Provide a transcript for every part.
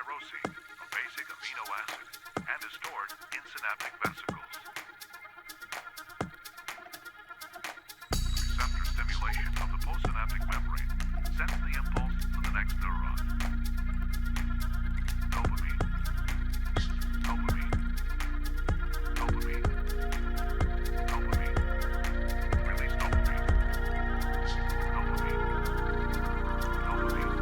tyrosine, a basic amino acid, and is stored in synaptic vesicles. Receptor stimulation of the postsynaptic membrane sends the impulse to the next neuron. Dopamine. Dopamine. Dopamine. Dopamine. Release dopamine. Dopamine. Dopamine.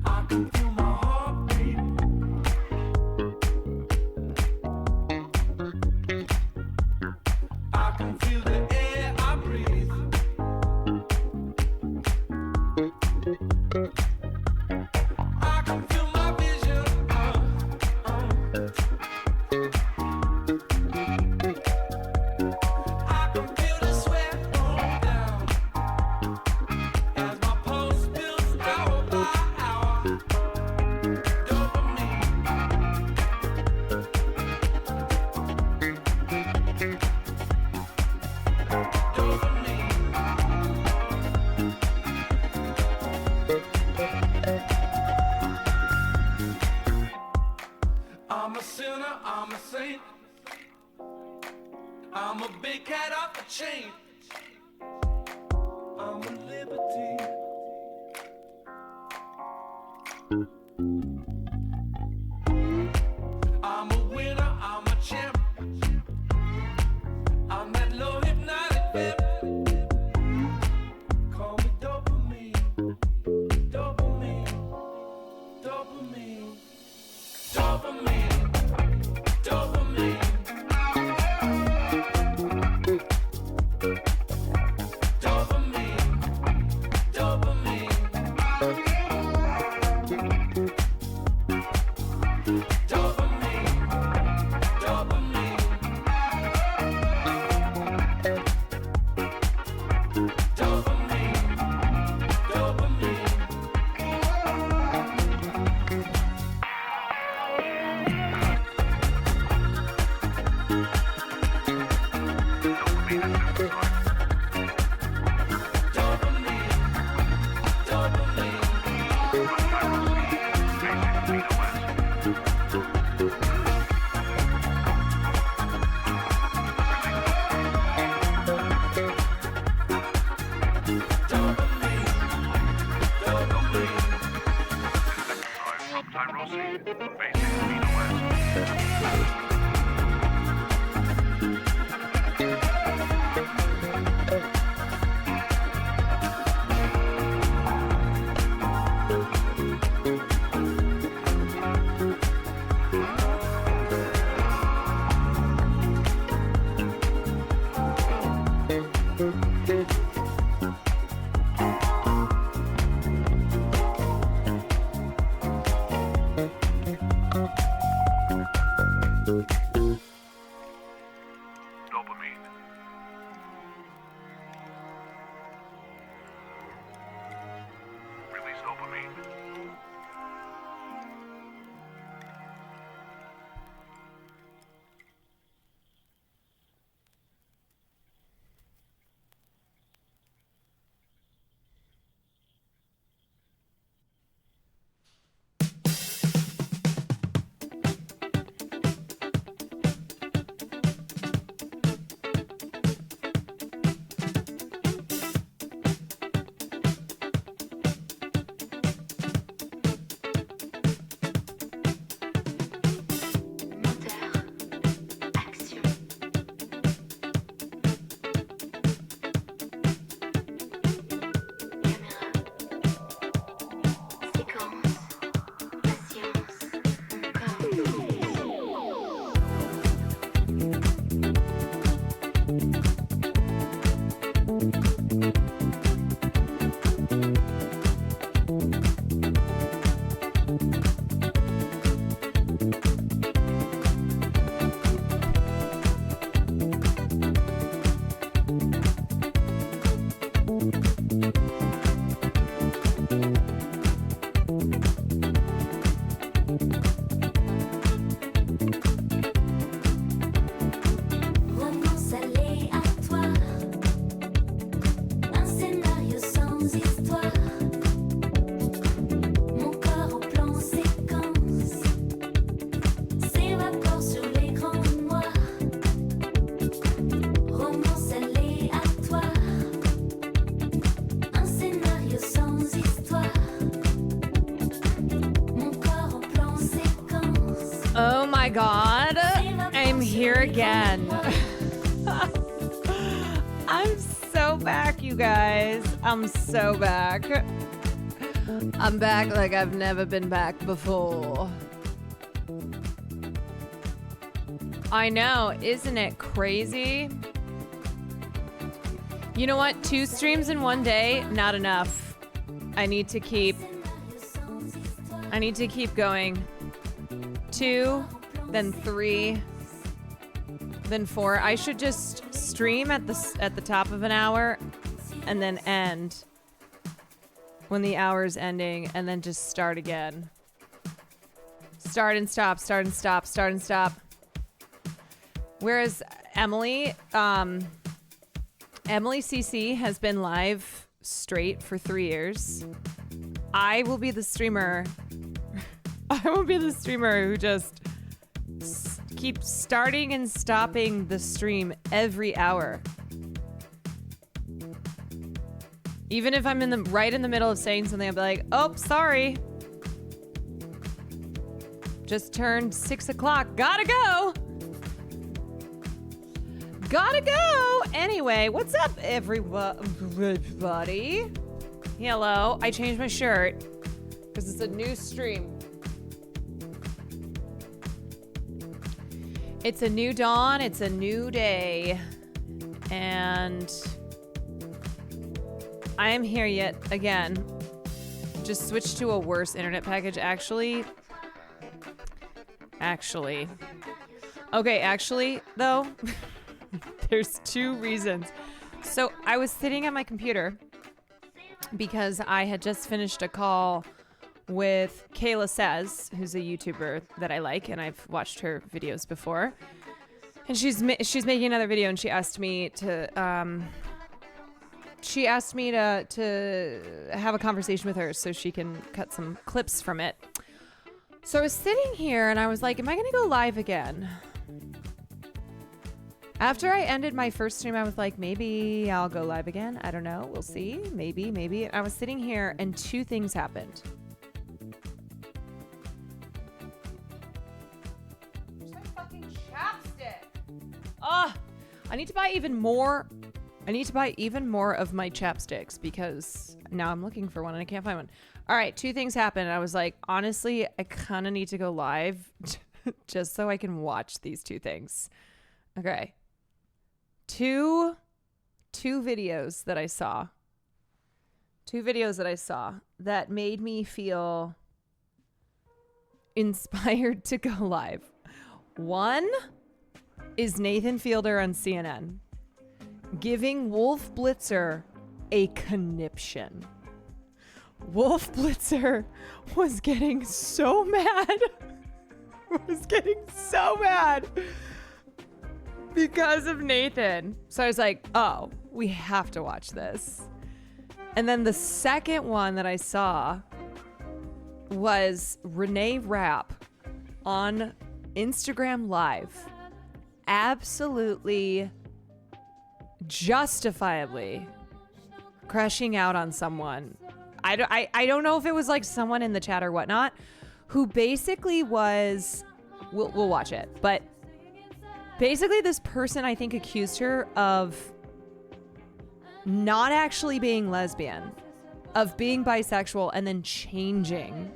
I can feel my heartbeat. I can feel the air I breathe. I can feel my vision. I can feel the sweat roll down as my pulse builds hour by hour. Dopamine. I'm a sinner, I'm a saint. I'm a big cat off a chain. I'm a liberty. I'm a winner, I'm a champ. I'm that low hypnotic pimp. Call me dopamine. Dopamine. Dopamine. Dopamine. Dopamine. Dopamine. Dopamine. Tyrosine, basic amino acid. Dopamine. Release dopamine. my god, I'm here again. I'm so back, you guys. I'm so back. I'm back like I've never been back before. I know, isn't it crazy? You know what? 2 streams in one day, not enough. I need to keep going. 2, then 3, then 4. I should just stream at the top of an hour and then end when the hour's ending and then just start again. Start and stop, start and stop, start and stop. Whereas Emily CC has been live straight for 3 years. I will be the streamer. I will be the streamer who just keeps starting and stopping the stream every hour. Even if I'm right in the middle of saying something, I'll be like, "Oh, sorry. Just turned 6 o'clock. Gotta go. Gotta go." Anyway, what's up, everybody? Hello. I changed my shirt because it's a new stream. It's a new dawn. It's a new day. And I am here yet again. Just switched to a worse internet package, actually. Okay, actually, though, there's 2 reasons. So I was sitting at my computer because I had just finished a call with Kayla Says, who's a YouTuber that I like, and I've watched her videos before. And she's making another video, and she asked me to have a conversation with her so she can cut some clips from it. So I was sitting here and I was like, am I going to go live again? After I ended my first stream, I was like, maybe I'll go live again. I don't know. We'll see. Maybe. I was sitting here and 2 things happened. Where's my fucking chapstick? I need to buy even more. I need to buy even more of my chapsticks because now I'm looking for one and I can't find one. All right, 2 things happened. I was like, honestly, I kind of need to go live just so I can watch these 2 things. Okay. 2 videos that I saw. 2 videos that I saw that made me feel inspired to go live. One is Nathan Fielder on CNN giving Wolf Blitzer a conniption. Wolf Blitzer was getting so mad. Because of Nathan. So I was like, oh, we have to watch this. And then the second one that I saw was Renee Rapp on Instagram Live. Absolutely, justifiably crashing out on someone. I don't know if it was like someone in the chat or whatnot, who basically was, we'll watch it, but basically this person I think accused her of not actually being lesbian, of being bisexual, and then changing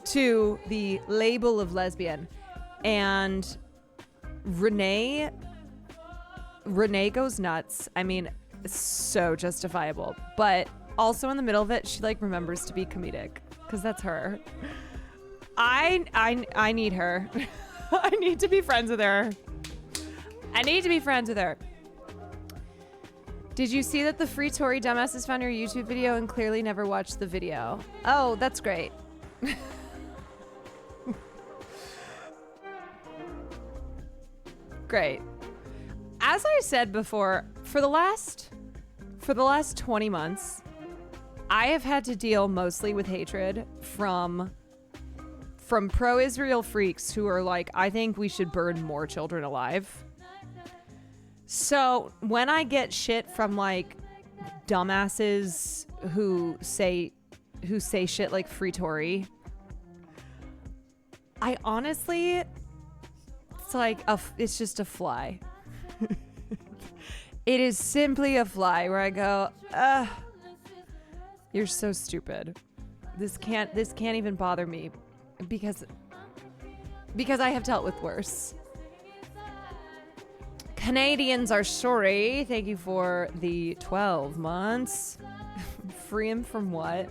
to the label of lesbian. And Renee goes nuts. I mean, so justifiable, but also in the middle of it, she like remembers to be comedic because that's her. I need her. I need to be friends with her. Did you see that the free Tory dumbasses found your YouTube video and clearly never watched the video? Oh, that's great. Great. As I said before, for the last 20 months, I have had to deal mostly with hatred from pro-Israel freaks who are like, I think we should burn more children alive. So when I get shit from like dumbasses who say shit like free Tory, I honestly, it's like it's just a fly. It is simply a fly where I go, you're so stupid. This can't even bother me because I have dealt with worse. Canadians are sorry. Thank you for the 12 months. Free him from what?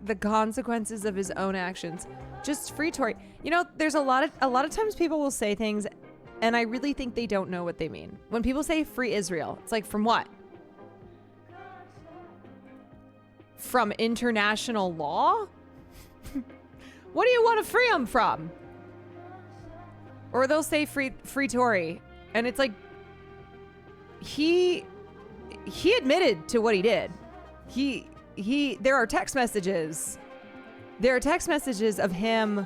The consequences of his own actions. Just free Tory. You know, there's a lot of times people will say things and I really think they don't know what they mean. When people say free Israel, it's like, from what? From international law? What do you want to free them from? Or they'll say free Tory, and it's like he admitted to what he did. There are text messages. There are text messages of him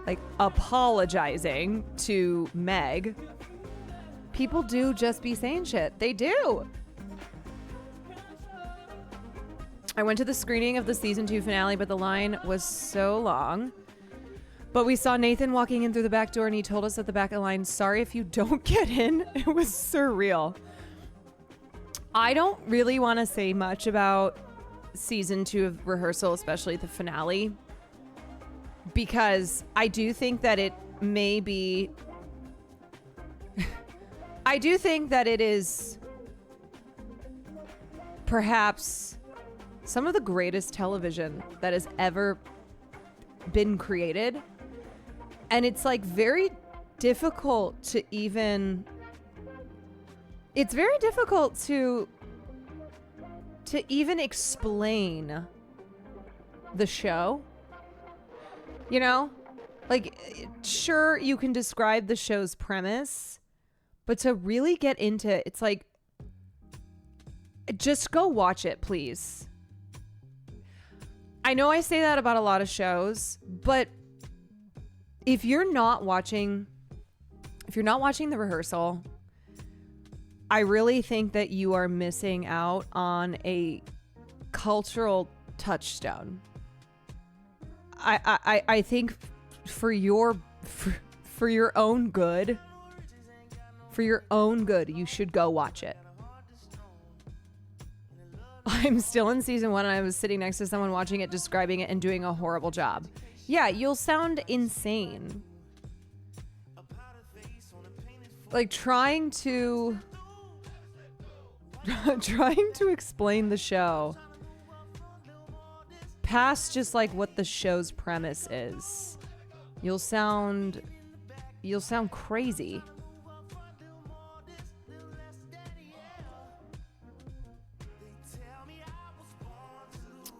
like apologizing to Meg. People do just be saying shit. They do. I went to the screening of the season 2 finale, but the line was so long. But we saw Nathan walking in through the back door and he told us at the back of the line, sorry if you don't get in. It was surreal. I don't really want to say much about season 2 of rehearsal, especially the finale, because I do think that it may be... I do think that it is perhaps some of the greatest television that has ever been created. And it's like very difficult to even... It's very difficult to even explain the show. You know? Like, sure, you can describe the show's premise, but to really get into it, it's like, just go watch it, please. I know I say that about a lot of shows, but if you're not watching the rehearsal, I really think that you are missing out on a cultural touchstone. I think for your own good, you should go watch it. I'm still in season 1 and I was sitting next to someone watching it, describing it, and doing a horrible job. Yeah, you'll sound insane. Like trying to explain the show past just like what the show's premise is. You'll sound crazy.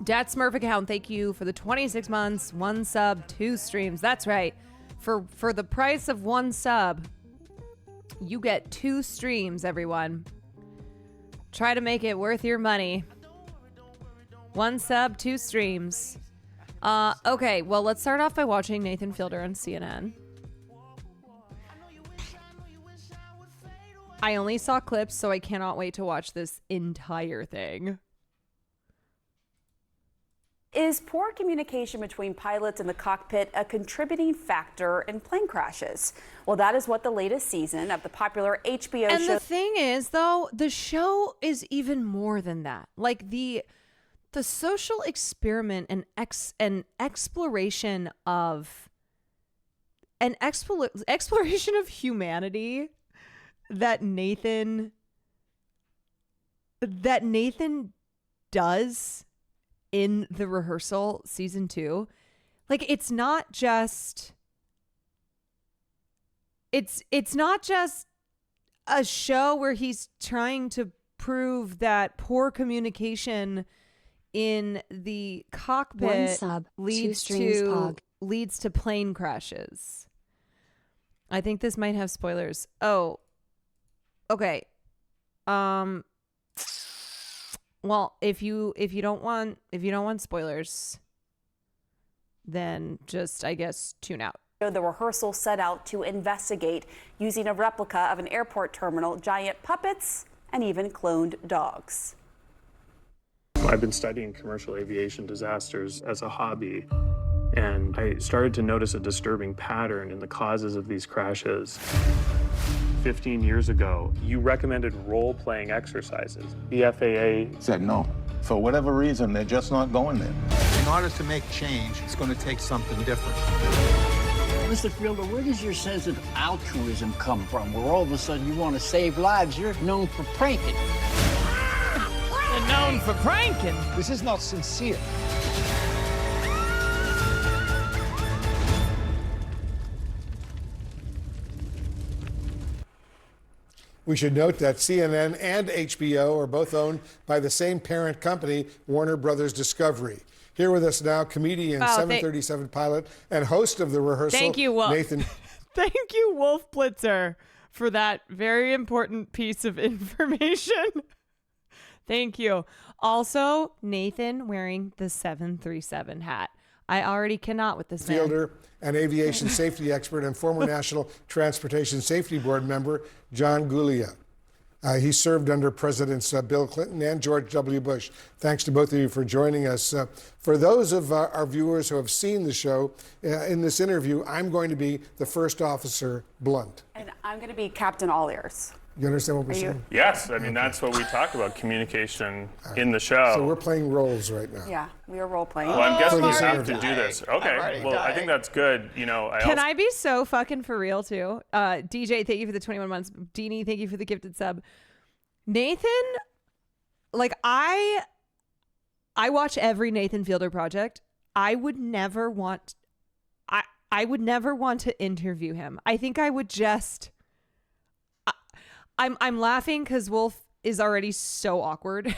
Dat Smurf account, thank you for the 26 months, 1 sub, 2 streams. That's right. For the price of 1 sub, you get 2 streams, everyone. Try to make it worth your money. 1 sub, 2 streams. Okay, well, let's start off by watching Nathan Fielder on CNN. I only saw clips, so I cannot wait to watch this entire thing. Is poor communication between pilots in the cockpit a contributing factor in plane crashes? Well, that is what the latest season of the popular HBO show... And the thing is, though, the show is even more than that. Like, the social experiment and exploration of... An exploration of humanity that Nathan does in the rehearsal season 2, like it's not just a show where he's trying to prove that poor communication in the cockpit leads to plane crashes. I think this might have spoilers. Oh, okay. Well, if you don't want spoilers, then just, I guess, tune out. The rehearsal set out to investigate using a replica of an airport terminal, giant puppets, and even cloned dogs. I've been studying commercial aviation disasters as a hobby And I started to notice a disturbing pattern in the causes of these crashes. 15 years ago, you recommended role-playing exercises. The FAA said no. For whatever reason, they're just not going there. In order to make change, it's going to take something different. Mr. Fielder, where does your sense of altruism come from? Where all of a sudden you want to save lives? You're known for pranking. They're known for pranking. This is not sincere. We should note that CNN and HBO are both owned by the same parent company, Warner Brothers Discovery. Here with us now, comedian, 737 pilot, and host of The Rehearsal, Thank you, Wolf. Nathan. Thank you, Wolf Blitzer, for that very important piece of information. Thank you. Also, Nathan wearing the 737 hat. I already cannot with this man. Fielder, and aviation safety expert and former National Transportation Safety Board member, John Gulia. He served under Presidents Bill Clinton and George W. Bush. Thanks to both of you for joining us. For those of our viewers who have seen the show, in this interview, I'm going to be the first officer, Blunt. And I'm going to be Captain All Ears. You understand what we're Are you- saying? Yes, I mean, that's what we talk about, communication in the show. So we're playing roles right now. Yeah, we are role playing. Well, I'm guessing you this have to interview. do this. Okay, well, I think that's good. You know, Can I be so fucking for real too? DJ, thank you for the 21 months. Deanie, thank you for the gifted sub. Nathan, like I watch every Nathan Fielder project. I would never want to interview him. I think I would just I'm laughing because Wolf is already so awkward.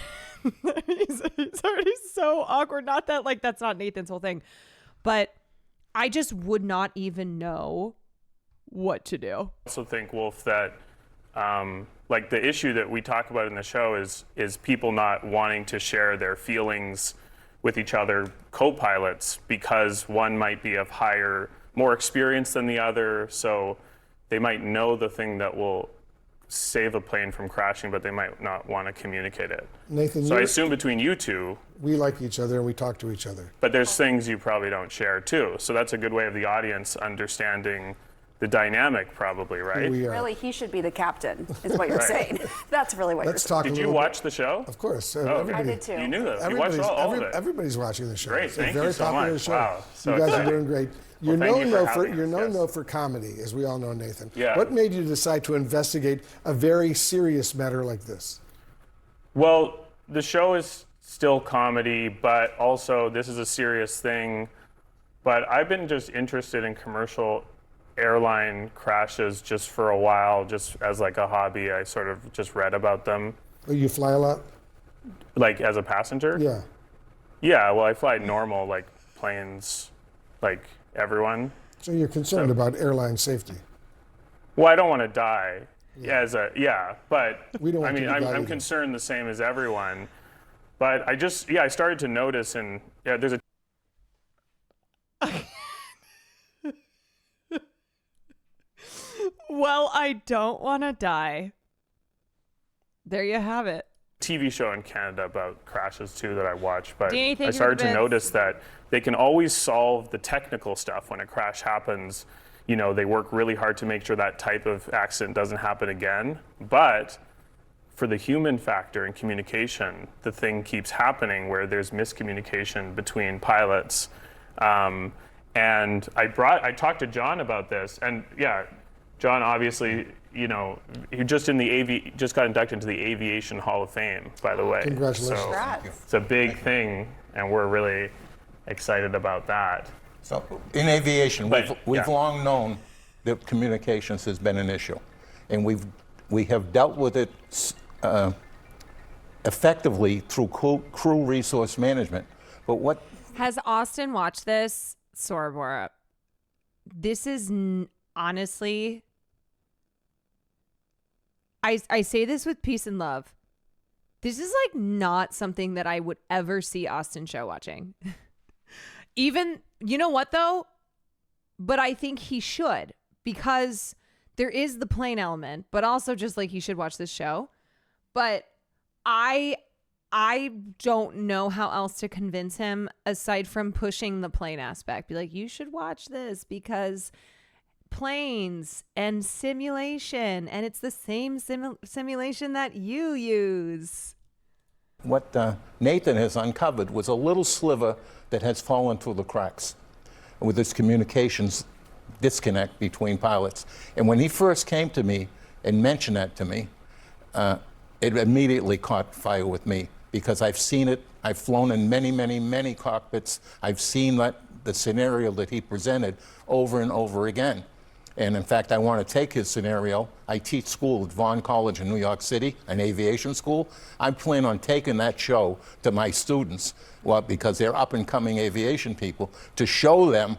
he's already so awkward. Not that like that's not Nathan's whole thing, but I just would not even know what to do. I also think, Wolf, that like the issue that we talk about in the show is people not wanting to share their feelings with each other co-pilots because one might be of more experience than the other, so they might know the thing that will save a plane from crashing, but they might not want to communicate it. Nathan, So I assume between you two, we like each other and we talk to each other. but there's things you probably don't share too. So that's a good way of the audience understanding the dynamic, probably, right? We are. Really, he should be the captain, is what you're Right. saying. That's really what Let's you're talk Did a you little watch the show? Of course. okay. Everybody, I did too. You knew that. You watched all of it. Everybody's watching the show. Great, It's thank a very you so popular much. show. Wow, so you guys excited. are doing great. You're Well, thank you known for having us, yes. though for comedy, as we all know, Nathan. Yeah. What made you decide to investigate a very serious matter like this? Well, the show is still comedy, but also this is a serious thing. But I've been just interested in commercial airline crashes just for a while, just as like a hobby. I sort of just read about them, You fly a lot? like as a passenger. Yeah. Yeah, well, I fly normal, like planes, like everyone. So you're concerned about airline safety. Well, I don't want to die but We don't I want mean, you to die I'm either. concerned the same as everyone. But I started to notice, and there's a Well, I don't want to die. There you have it. TV show in Canada about crashes too that I watch, but Danny, thank I you started for the to bits. notice that they can always solve the technical stuff when a crash happens. You know, they work really hard to make sure that type of accident doesn't happen again. But for the human factor in communication, the thing keeps happening where there's miscommunication between pilots. And I talked to John about this, and yeah, John obviously, you know, he just got inducted into the Aviation Hall of Fame, by the way. Congratulations. So Congrats. it's a big thing, and we're really excited about that. So in aviation, But, we've yeah. long known that communications has been an issue, and we have dealt with it effectively through crew resource management. But what Has Austin watched this? Sorabora. This is honestly, I say this with peace and love. This is like not something that I would ever see Austin show watching. Even, you know what though? But I think he should, because there is the plane element, but also just like he should watch this show. But I I don't know how else to convince him aside from pushing the plane aspect. Be like, you should watch this because planes and simulation, and it's the same simulation that you use. What Nathan has uncovered was a little sliver that has fallen through the cracks with this communications disconnect between pilots. And when he first came to me and mentioned that to me, it immediately caught fire with me because I've seen it. I've flown in many, many, many cockpits. I've seen the scenario that he presented over and over again. And in fact, I want to take his scenario. I teach school at Vaughn College in New York City, an aviation school. I plan on taking that show to my students, well, because they're up and coming aviation people, to show them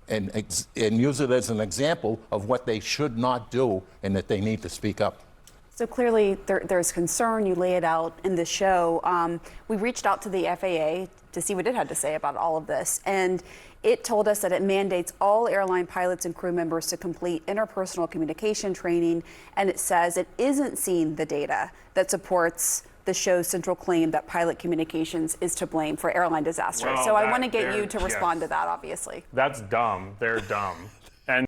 and use it as an example of what they should not do and that they need to speak up. So clearly there's concern. You lay it out in the show. We reached out to the FAA to see what it had to say about all of this. And it told us that it mandates all airline pilots and crew members to complete interpersonal communication training. And it says it isn't seeing the data that supports the show's central claim that pilot communications is to blame for airline disasters. Well, so I want to get you to respond to that, obviously. That's dumb. They're dumb. And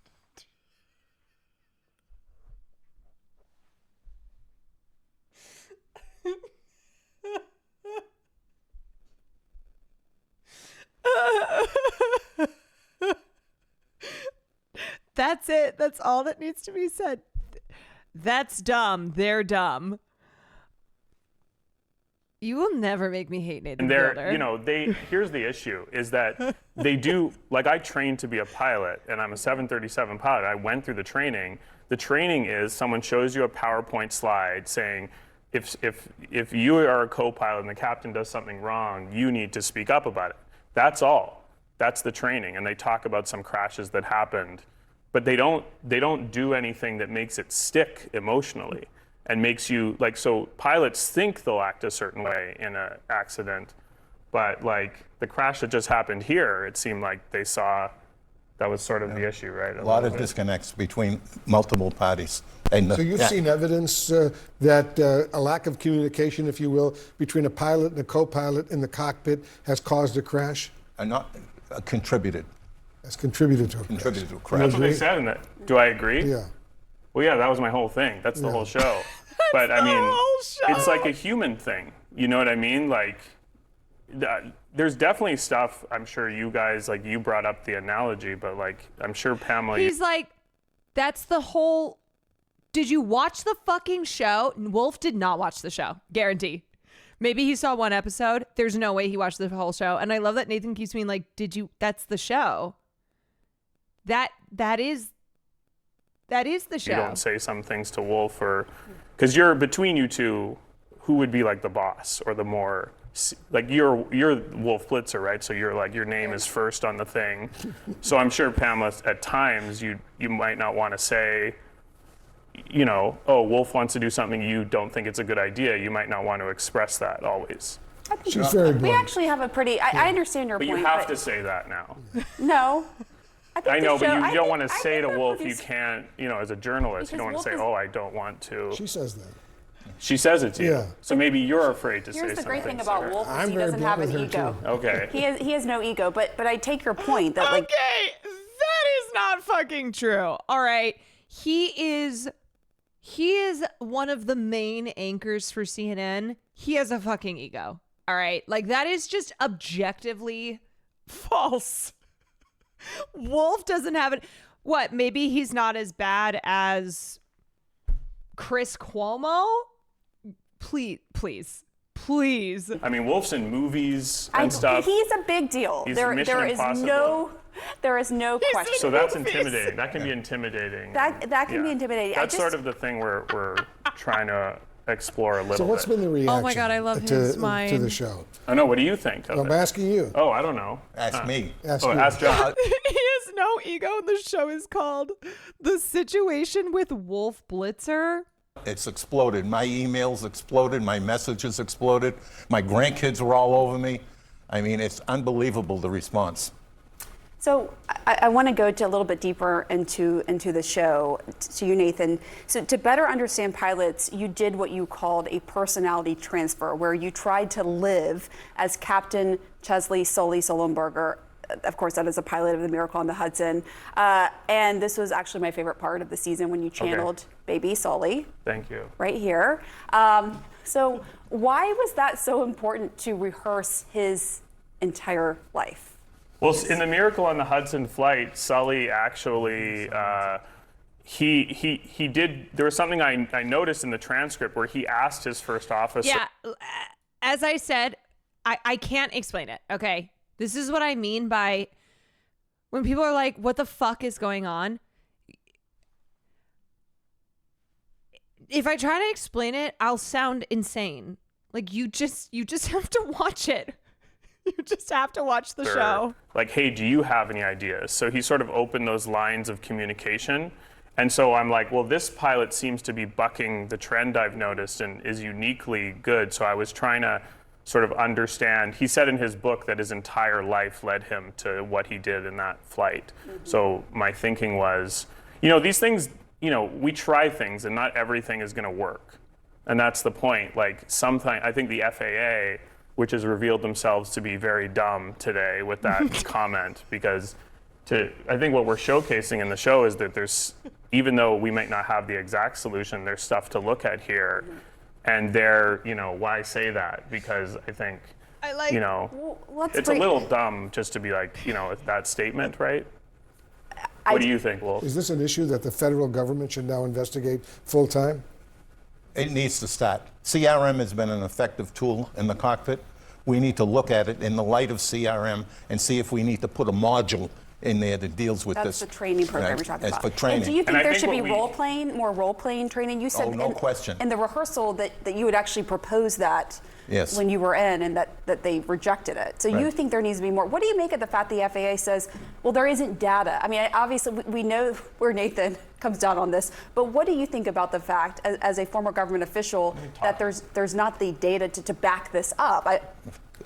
That's it. That's all that needs to be said. That's dumb. They're dumb. You will never make me hate Nathan Fielder. you know, here's the issue is that they do, like I trained to be a pilot and I'm a 737 pilot. I went through the training. The training is someone shows you a PowerPoint slide saying, if you are a co-pilot and the captain does something wrong, you need to speak up about it. That's all. That's the training. And they talk about some crashes that happened, but they don't do anything that makes it stick emotionally and makes you like, so pilots think they'll act a certain way in an accident, but like the crash that just happened here, it seemed like they saw that was sort of the issue, right? A lot of disconnects between multiple parties. And So you've seen evidence that a lack of communication, if you will, between a pilot and a co-pilot in the cockpit has caused a crash? not contributed. Has contributed to a crash. Contributed to a That's crash. what they said in that. Do I agree? Yeah. Well, yeah, that was my whole thing. That's the whole show. But I mean, whole show. it's like a human thing. You know what I mean? Like, there's definitely stuff. I'm sure you guys, like, you brought up the analogy, but like, I'm sure Pamela. He's like, that's the whole. Did you watch the fucking show? Wolf did not watch the show. Guarantee. Maybe he saw one episode. There's no way he watched the whole show. And I love that Nathan keeps being like, did you? That's the show. That is the show. You don't say some things to Wolf, or because you're between you two, who would be like the boss or the more like you're Wolf Blitzer, right? So you're like, your name is first on the thing. So I'm sure Pamela, at times you might not want to say, you know, oh, Wolf wants to do something, you don't think it's a good idea. You might not want to express that always. She's very We blunt. actually have a pretty, I understand your But point. you have to say that now. No. I know, but you don't want to I say think to they're Wolf, pretty you can't, you know, as a journalist, you Because don't want Wolf to say, is- oh, I don't want to. She says that. She says it to you. Yeah. So maybe you're afraid to say Here's something. the great thing to about her. Wolf is I'm he very doesn't blunt have an with her, ego. too. Okay. He has no ego, but I take your point that like Okay, that is not fucking true. All right. He is one of the main anchors for CNN. He has a fucking ego. All right. Like, that is just objectively false. Wolf doesn't have it. What? Maybe he's not as bad as Chris Cuomo? Please. I mean, Wolf's in movies and stuff. he's a big deal. He's There Mission is Impossible. no question. So that's intimidating. That can be intimidating. That can be intimidating. That's sort of the thing we're trying to explore a little So what's bit. been the reaction? Oh my God, I love to, his to mind. the show? I know. What do you think of I'm it? asking you. Oh, I don't know. Ask me. Ask Oh, you. ask John. He has no ego, and the show is called The Situation with Wolf Blitzer. It's exploded. My emails exploded. My messages exploded. My grandkids were all over me. I mean, it's unbelievable, the response. So I want to go a little bit deeper into the show, to you, Nathan. So to better understand pilots, you did what you called a personality transfer, where you tried to live as Captain Chesley Sully Sullenberger. Of course, that is a pilot of the Miracle on the Hudson. And this was actually my favorite part of the season when you channeled baby Sully. Thank you. Right here. So why was that so important to rehearse his entire life? Well, in the Miracle on the Hudson flight, Sully actually, he did, there was something I noticed in the transcript where he asked his first officer. Yeah, as I said, I can't explain it, okay? This is what I mean by when people are like, what the fuck is going on? If I try to explain it, I'll sound insane. Like, you just have to watch it. You just have to watch the show. Like, hey, do you have any ideas? So he sort of opened those lines of communication. And so I'm like, well, this pilot seems to be bucking the trend I've noticed and is uniquely good. So I was trying to sort of understand. He said in his book that his entire life led him to what he did in that flight. So my thinking was, these things, we try things and not everything is going to work. And that's the point. Like, sometimes I think the FAA, which has revealed themselves to be very dumb today with that comment, because I think what we're showcasing in the show is that there's, even though we might not have the exact solution, there's stuff to look at here. And they're, why say that? Because I think, it's a little dumb just to be like, that statement, right? What do you think, Wolf? Is this an issue that the federal government should now investigate full time? It needs to start. CRM has been an effective tool in the cockpit. We need to look at it in the light of CRM and see if we need to put a module in there that deals with this. That's the training program you're talking about. For training. And do you think And I there think should be what more role-playing training? You said no question. in the rehearsal that you would actually propose that Yes. when you were in, and that they rejected it. So you think there needs to be more. What do you make of the fact the FAA says, well, there isn't data? I mean, obviously we know where Nathan comes down on this, but what do you think about the fact, as a former government official, that there's not the data to back this up?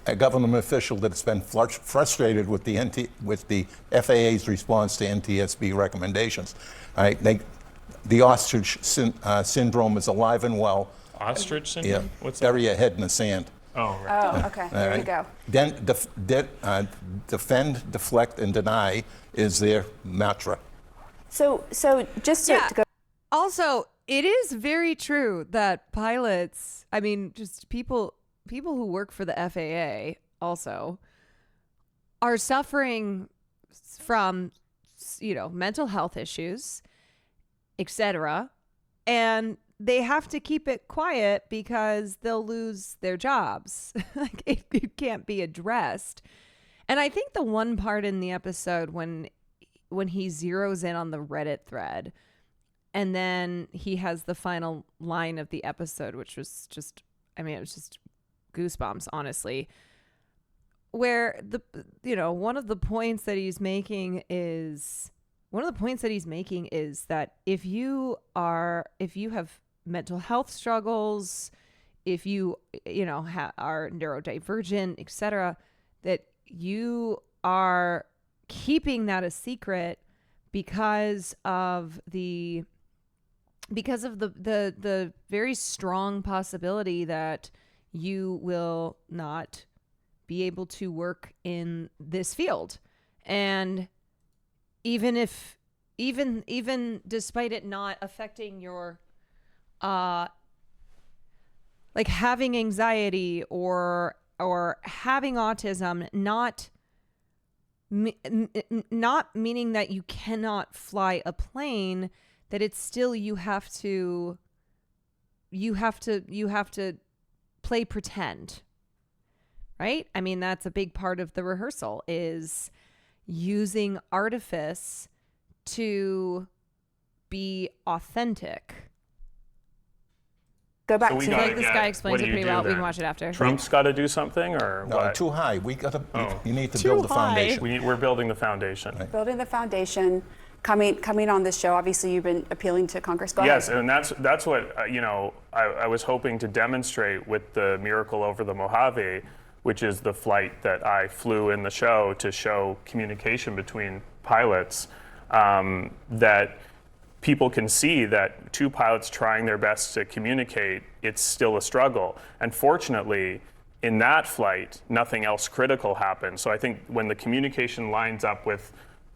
A government official that's been frustrated with the FAA's response to NTSB recommendations. All right, the ostrich syndrome is alive and well. Ostrich syndrome? Yeah, What's bury your head in the sand. Oh, right. Oh, okay. There you go. Then defend, deflect, and deny is their mantra. So just to go. Also, it is very true that pilots, I mean, just people who work for the FAA also are suffering from, mental health issues, etc. And they have to keep it quiet because they'll lose their jobs. Like, it can't be addressed. And I think the one part in the episode when he zeroes in on the Reddit thread, and then he has the final line of the episode, which was just, it was just goosebumps, honestly, where one of the points that he's making is that if you have mental health struggles, if you are neurodivergent, etc., that you are keeping that a secret because of the very strong possibility that you will not be able to work in this field. And even despite it not affecting your like having anxiety or having autism, not meaning that you cannot fly a plane, that it's still you have to play pretend, right? I mean, that's a big part of the rehearsal, is using artifice to be authentic. Go back So to we gotta this get- guy explains what it do you pretty do well. We then? can watch it after. Trump's got to do something, or No, what? too high. You need to Too build the high. foundation. We're building the foundation. building the foundation. Coming on this show, obviously you've been appealing to Congress. Go Yes, ahead. and that's what I was hoping to demonstrate with the Miracle over the Mojave, which is the flight that I flew in the show to show communication between pilots, that people can see that two pilots trying their best to communicate, it's still a struggle. And fortunately, in that flight, nothing else critical happened. So I think when the communication lines up with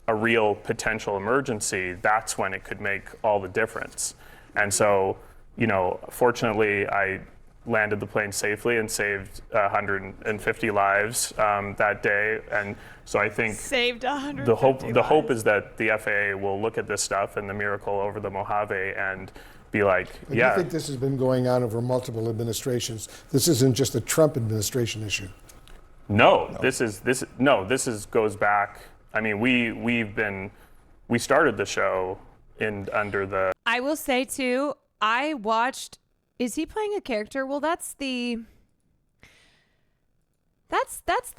a real potential emergency, that's when it could make all the difference. And so, fortunately, I landed the plane safely and saved 150 lives that day. And so I think Saved 150 the hope lives. is that the FAA will look at this stuff and the miracle over the Mojave and be like, I yeah. do think this has been going on over multiple administrations. This isn't just a Trump administration issue. No, this goes back. I mean, we started the show under the. I will say too, I watched. Is he playing a character? Well, that's the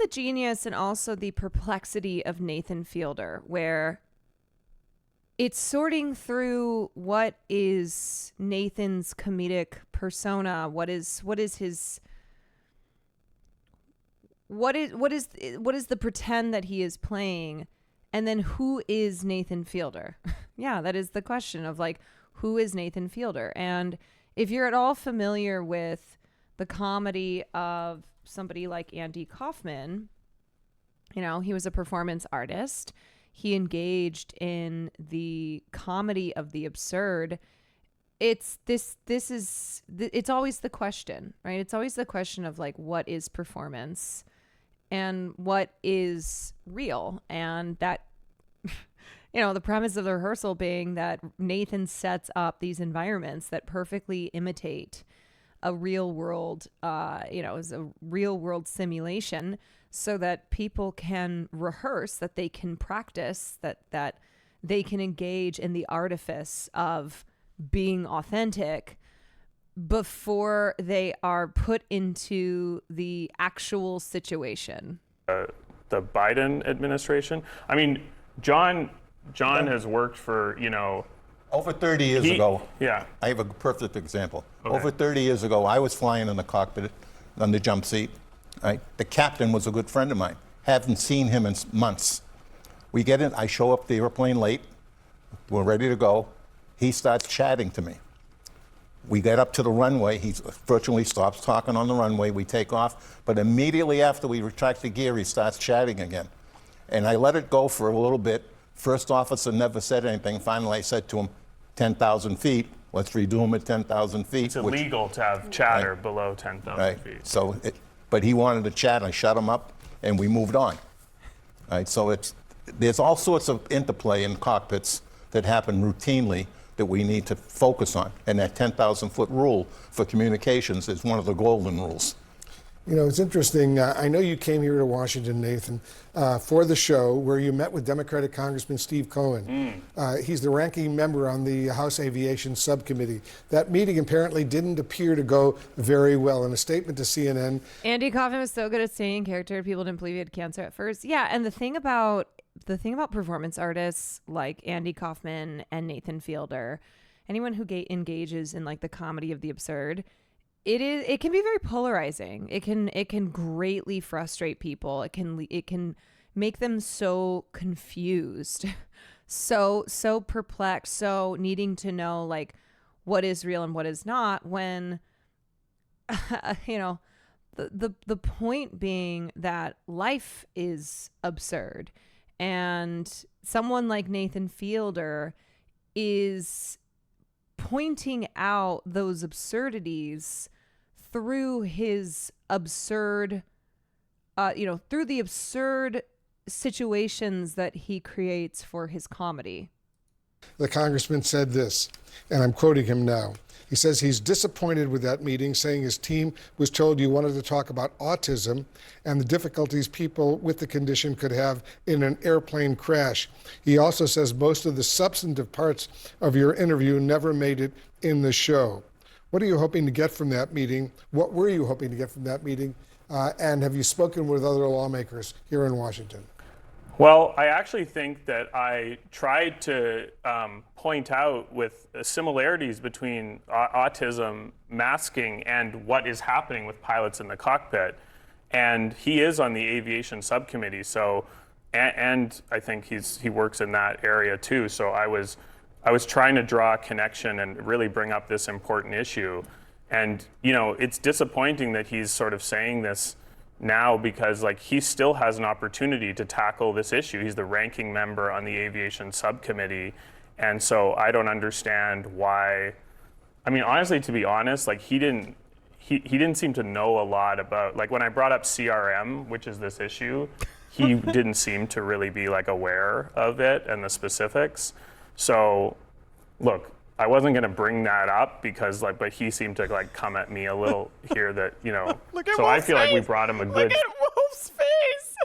genius and also the perplexity of Nathan Fielder, where it's sorting through what is Nathan's comedic persona, what is the pretend that he is playing, and then who is Nathan Fielder? Yeah, that is the question of like, who is Nathan Fielder? And if you're at all familiar with the comedy of somebody like Andy Kaufman, he was a performance artist. He engaged in the comedy of the absurd. It's always the question, right? It's always the question of like, what is performance and what is real? And that, the premise of the rehearsal being that Nathan sets up these environments that perfectly imitate a real world, is a real world simulation, so that people can rehearse, that they can practice, that they can engage in the artifice of being authentic before they are put into the actual situation. The Biden administration. I mean, John has worked for, Over 30 years ago, Yeah. I have a perfect example. Okay. Over 30 years ago, I was flying in the cockpit on the jump seat. Right? The captain was a good friend of mine. Haven't seen him in months. We get in, I show up the airplane late. We're ready to go. He starts chatting to me. We get up to the runway. He virtually stops talking on the runway. We take off. But immediately after we retract the gear, he starts chatting again. And I let it go for a little bit. First officer never said anything. Finally, I said to him, 10,000 feet. Let's redo him at 10,000 feet. It's illegal to have chatter below 10,000 Right. feet. So, but he wanted to chat. I shut him up, and we moved on. Right. So there's all sorts of interplay in cockpits that happen routinely that we need to focus on, and that 10,000-foot rule for communications is one of the golden rules. It's interesting. I know you came here to Washington, Nathan, for the show where you met with Democratic Congressman Steve Cohen. He's the ranking member on the House Aviation Subcommittee. That meeting apparently didn't appear to go very well. In a statement to CNN, Andy Kaufman was so good at staying in character, people didn't believe he had cancer at first. Yeah, and the thing about performance artists like Andy Kaufman and Nathan Fielder, anyone who engages in like the comedy of the absurd, it can be very polarizing. It can greatly frustrate people. It can make them so confused, so perplexed, so needing to know like what is real and what is not, when the point being that life is absurd, and someone like Nathan Fielder is pointing out those absurdities through his absurd, through the absurd situations that he creates for his comedy. the congressman said this, and I'm quoting him now. He says he's disappointed with that meeting, saying his team was told you wanted to talk about autism and the difficulties people with the condition could have in an airplane crash. He also says most of the substantive parts of your interview never made it in the show. What are you hoping to get from that meeting? What were you hoping to get from that meeting? And have you spoken with other lawmakers here in Washington? Well, I actually think that I tried to point out with similarities between autism, masking, and what is happening with pilots in the cockpit. and he is on the aviation subcommittee. So, and I think he works in that area too. So I was trying to draw a connection and really bring up this important issue. And it's disappointing that he's sort of saying this now, because like he still has an opportunity to tackle this issue. He's the ranking member on the aviation subcommittee, and so I don't understand why. I mean, honestly, to be honest, like he didn't seem to know a lot about, like when I brought up CRM, which is this issue, he didn't seem to really be like aware of it and the specifics. So look, I wasn't gonna bring that up because but he seemed to like come at me a little here that, Look at so I Wolf's feel like we face. brought him a Look good. at Wolf's face.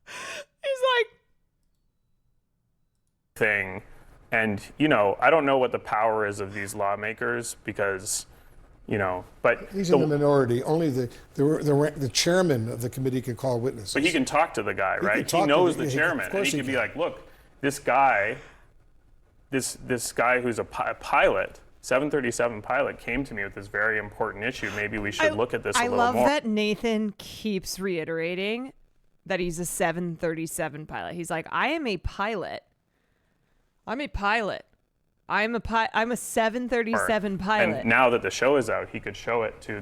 He's like, thing. And, I don't know what the power is of these lawmakers because, but He's in the minority. Only the chairman of the committee can call witnesses. but he can talk to the guy, can right? talk He to knows the- the he- chairman, of and course he he could be can. like, look, this guy, this guy who's a pilot, 737 pilot, came to me with this very important issue. Maybe we should look at this a I little love more. that Nathan keeps reiterating that he's a 737 pilot. He's like, I am a pilot. I'm a pilot. I'm a 737 pilot. And now that the show is out, he could show it to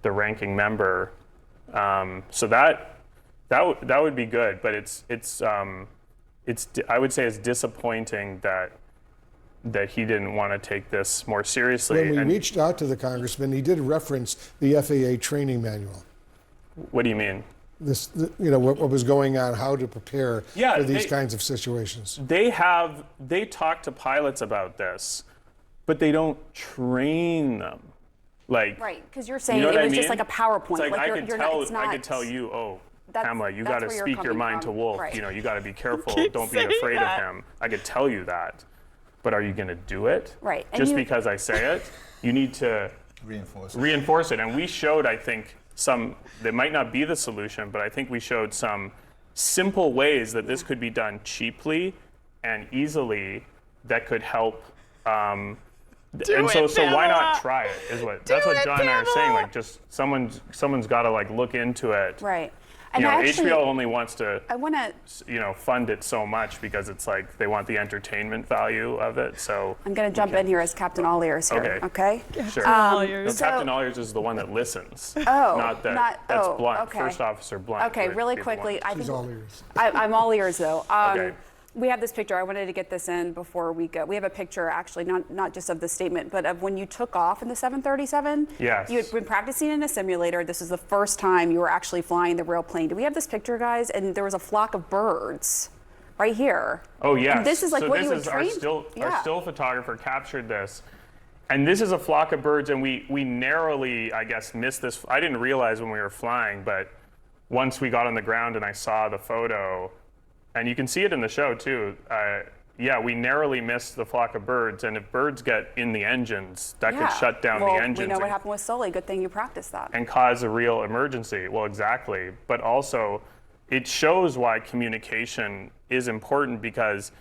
the ranking member. So that would be good. But it's I would say it's disappointing that he didn't want to take this more seriously. When we And reached out to the congressman, he did reference the FAA training manual. what do you mean? What was going on, how to prepare Yeah, for these they- kinds of situations. They talk to pilots about this, but they don't train them. Like, Right, because you're saying you know it what I was just mean? like a PowerPoint. It's like, I you're could not, tell it's not, I could tell you, That's- Pamela, you that's got to where you're speak your coming mind from. to Wolf. Right. You got to be careful. keep Don't be saying afraid that. of him. I could tell you that, but are you going to do it? Right, and Just you- because I say it, you need to Reinforce it. And we showed, I think, that might not be the solution, but I think we showed some simple ways that this could be done cheaply and easily that could help. And so why not Pamela. try it? That's what it, John and I are saying. Pamela. Like, just someone's got to like look into it. Right. And actually, HBO only wants to I want to. fund it so much because it's like they want the entertainment value of it. So I'm going to jump in here as Captain All Ears here. Okay. Okay. sure. All No, yours. So- Captain All Ears is the one that listens. Oh, not that. That's oh, Blunt. okay. First Officer Blunt. Okay, would really be the one. quickly. I He's think all ears. I'm all ears though. Okay. We have this picture. I wanted to get this in before we go. We have a picture, actually, not just of the statement, but of when you took off in the 737. Yes. You had been practicing in a simulator. This is the first time you were actually flying the real plane. Do we have this picture, guys? And there was a flock of birds right here. Oh yes. And this is like so what this you would is train. our still photographer captured this. And this is a flock of birds, and we narrowly, I guess, missed this. I didn't realize when we were flying, but once we got on the ground and I saw the photo, and you can see it in the show too. We narrowly missed the flock of birds, and if birds get in the engines, that could shut down well, the engines we know what and, happened with Sully. Good thing you practiced that. and cause a real emergency. Well, exactly. But also, it shows why communication is important, because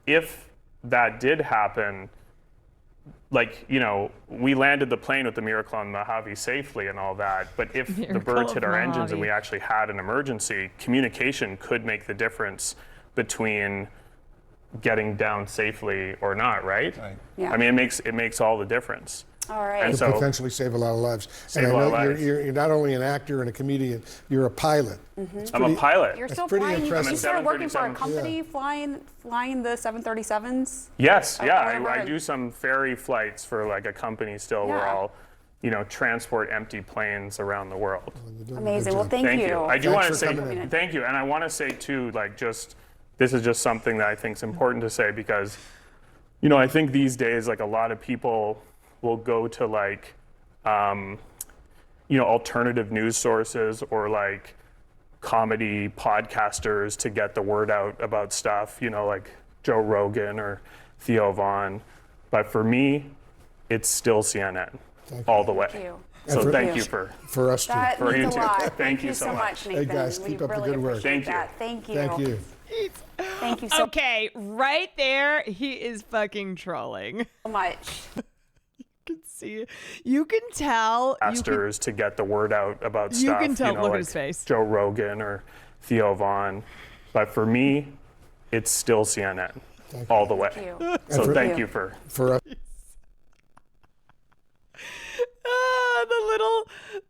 if that did happen, like, we landed the plane with the Miracle on Mojave safely and all that, but if the Miracle birds of hit our engines and Mojave. we actually had an emergency, communication could make the difference between getting down safely or not, right? Right. Yeah. I mean, it makes all the difference. All right. And Could so- potentially save a lot of lives. Save and a I lot know of lives. you're not only an actor and a comedian, you're a pilot. It's I'm a pretty- pilot. You're That's still pretty flying. You impressive. started working for a 737. company flying the 737s. Yes, I yeah, wanna- I do some ferry flights for like a company still where Yeah. I'll, transport empty planes around the world. You're doing a Amazing. good Well, job. thank you. I do Thanks want to for say coming in. thank you, and I want to say too, like, this is just something that I think is important to say, because, I think these days, like, a lot of people will go to like, alternative news sources or like comedy podcasters to get the word out about stuff, like Joe Rogan or Theo Vaughn. But for me, it's still CNN all the way. Thank you. So And thank you for For us That to. For means you a too. lot. Thank you so much. Nathan. guys, We keep up the really good work. appreciate Thank you. that. Thank you. Thank you. Thank you so Okay, right there, he is fucking trolling. much. can see. You can tell. Pastors to get the word out about You stuff. can tell. Look at like his face. Joe Rogan or Theo Vaughn. But for me, it's still CNN all the way. Thank you. So for- thank you for. For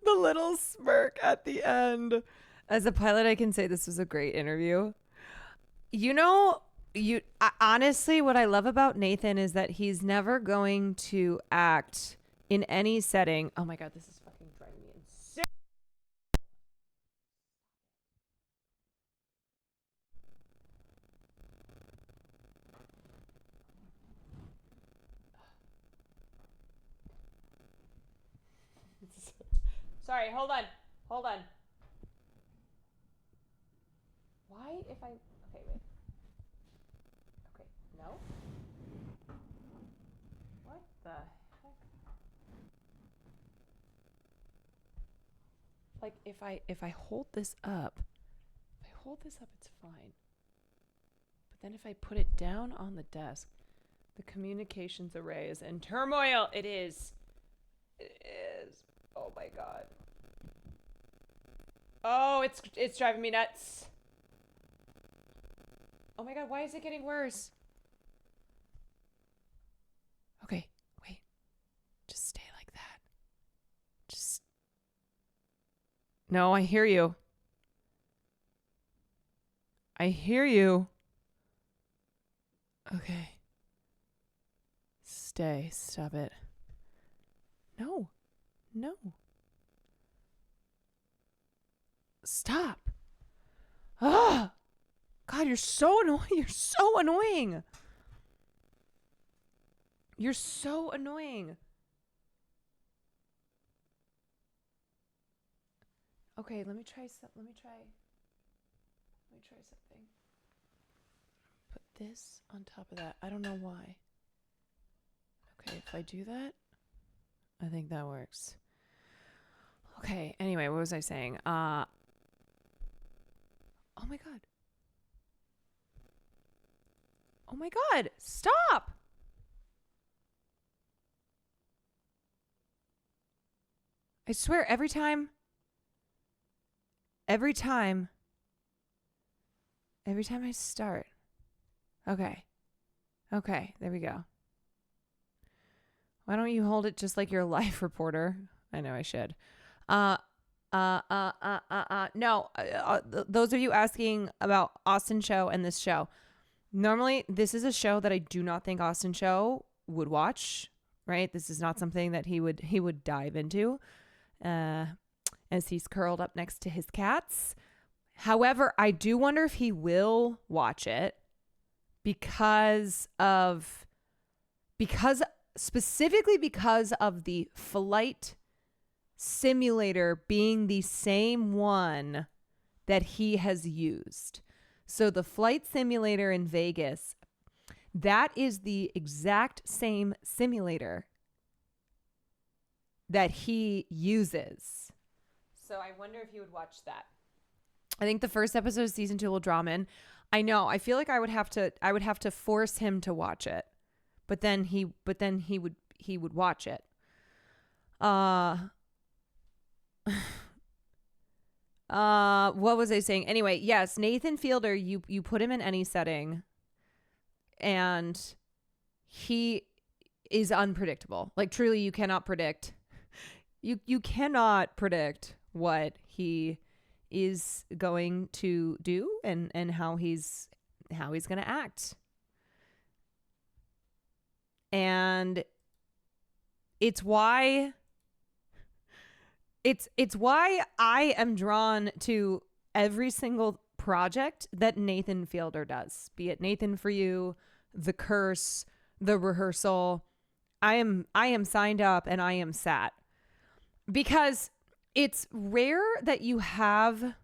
The little smirk at the end. As a pilot, I can say this was a great interview. Honestly, what I love about Nathan is that he's never going to act in any setting. Oh my God, this is fucking driving me insane. Sorry, hold on. Why if I... Okay, wait. Okay, no? What the heck? Like, if I hold this up, it's fine. But then if I put it down on the desk, the communications array is in turmoil. It is. Oh my God. Oh, it's driving me nuts. Oh my God, why is it getting worse? Okay, wait. Just stay like that. Just. No, I hear you. Okay. Stop it. No. Stop. Ah! God, you're so annoying. You're so annoying. Okay, let me try something. Put this on top of that. I don't know why. Okay, if I do that, I think that works. Okay, anyway, what was I saying? Oh my God. Oh my God, stop! I swear, every time I start. Okay, there we go. Why don't you hold it just like your life reporter? I know I should. No, those of you asking about Austin Show and this show. Normally, this is a show that I do not think Austin Show would watch, right? This is not something that he would dive into, as he's curled up next to his cats. However, I do wonder if he will watch it specifically because of the flight simulator being the same one that he has used. So the flight simulator in Vegas, that is the exact same simulator that he uses. So I wonder if he would watch that. I think the first episode of season 2 will draw him in. I know. I feel like I would have to force him to watch it. But then he would watch it. What was I saying? Anyway, yes, Nathan Fielder, you put him in any setting and he is unpredictable. Like truly you cannot predict. You cannot predict what he is going to do and how he's going to act. And it's why I am drawn to every single project that Nathan Fielder does, be it Nathan For You, The Curse, The Rehearsal. I am signed up and I am sat because it's rare that you have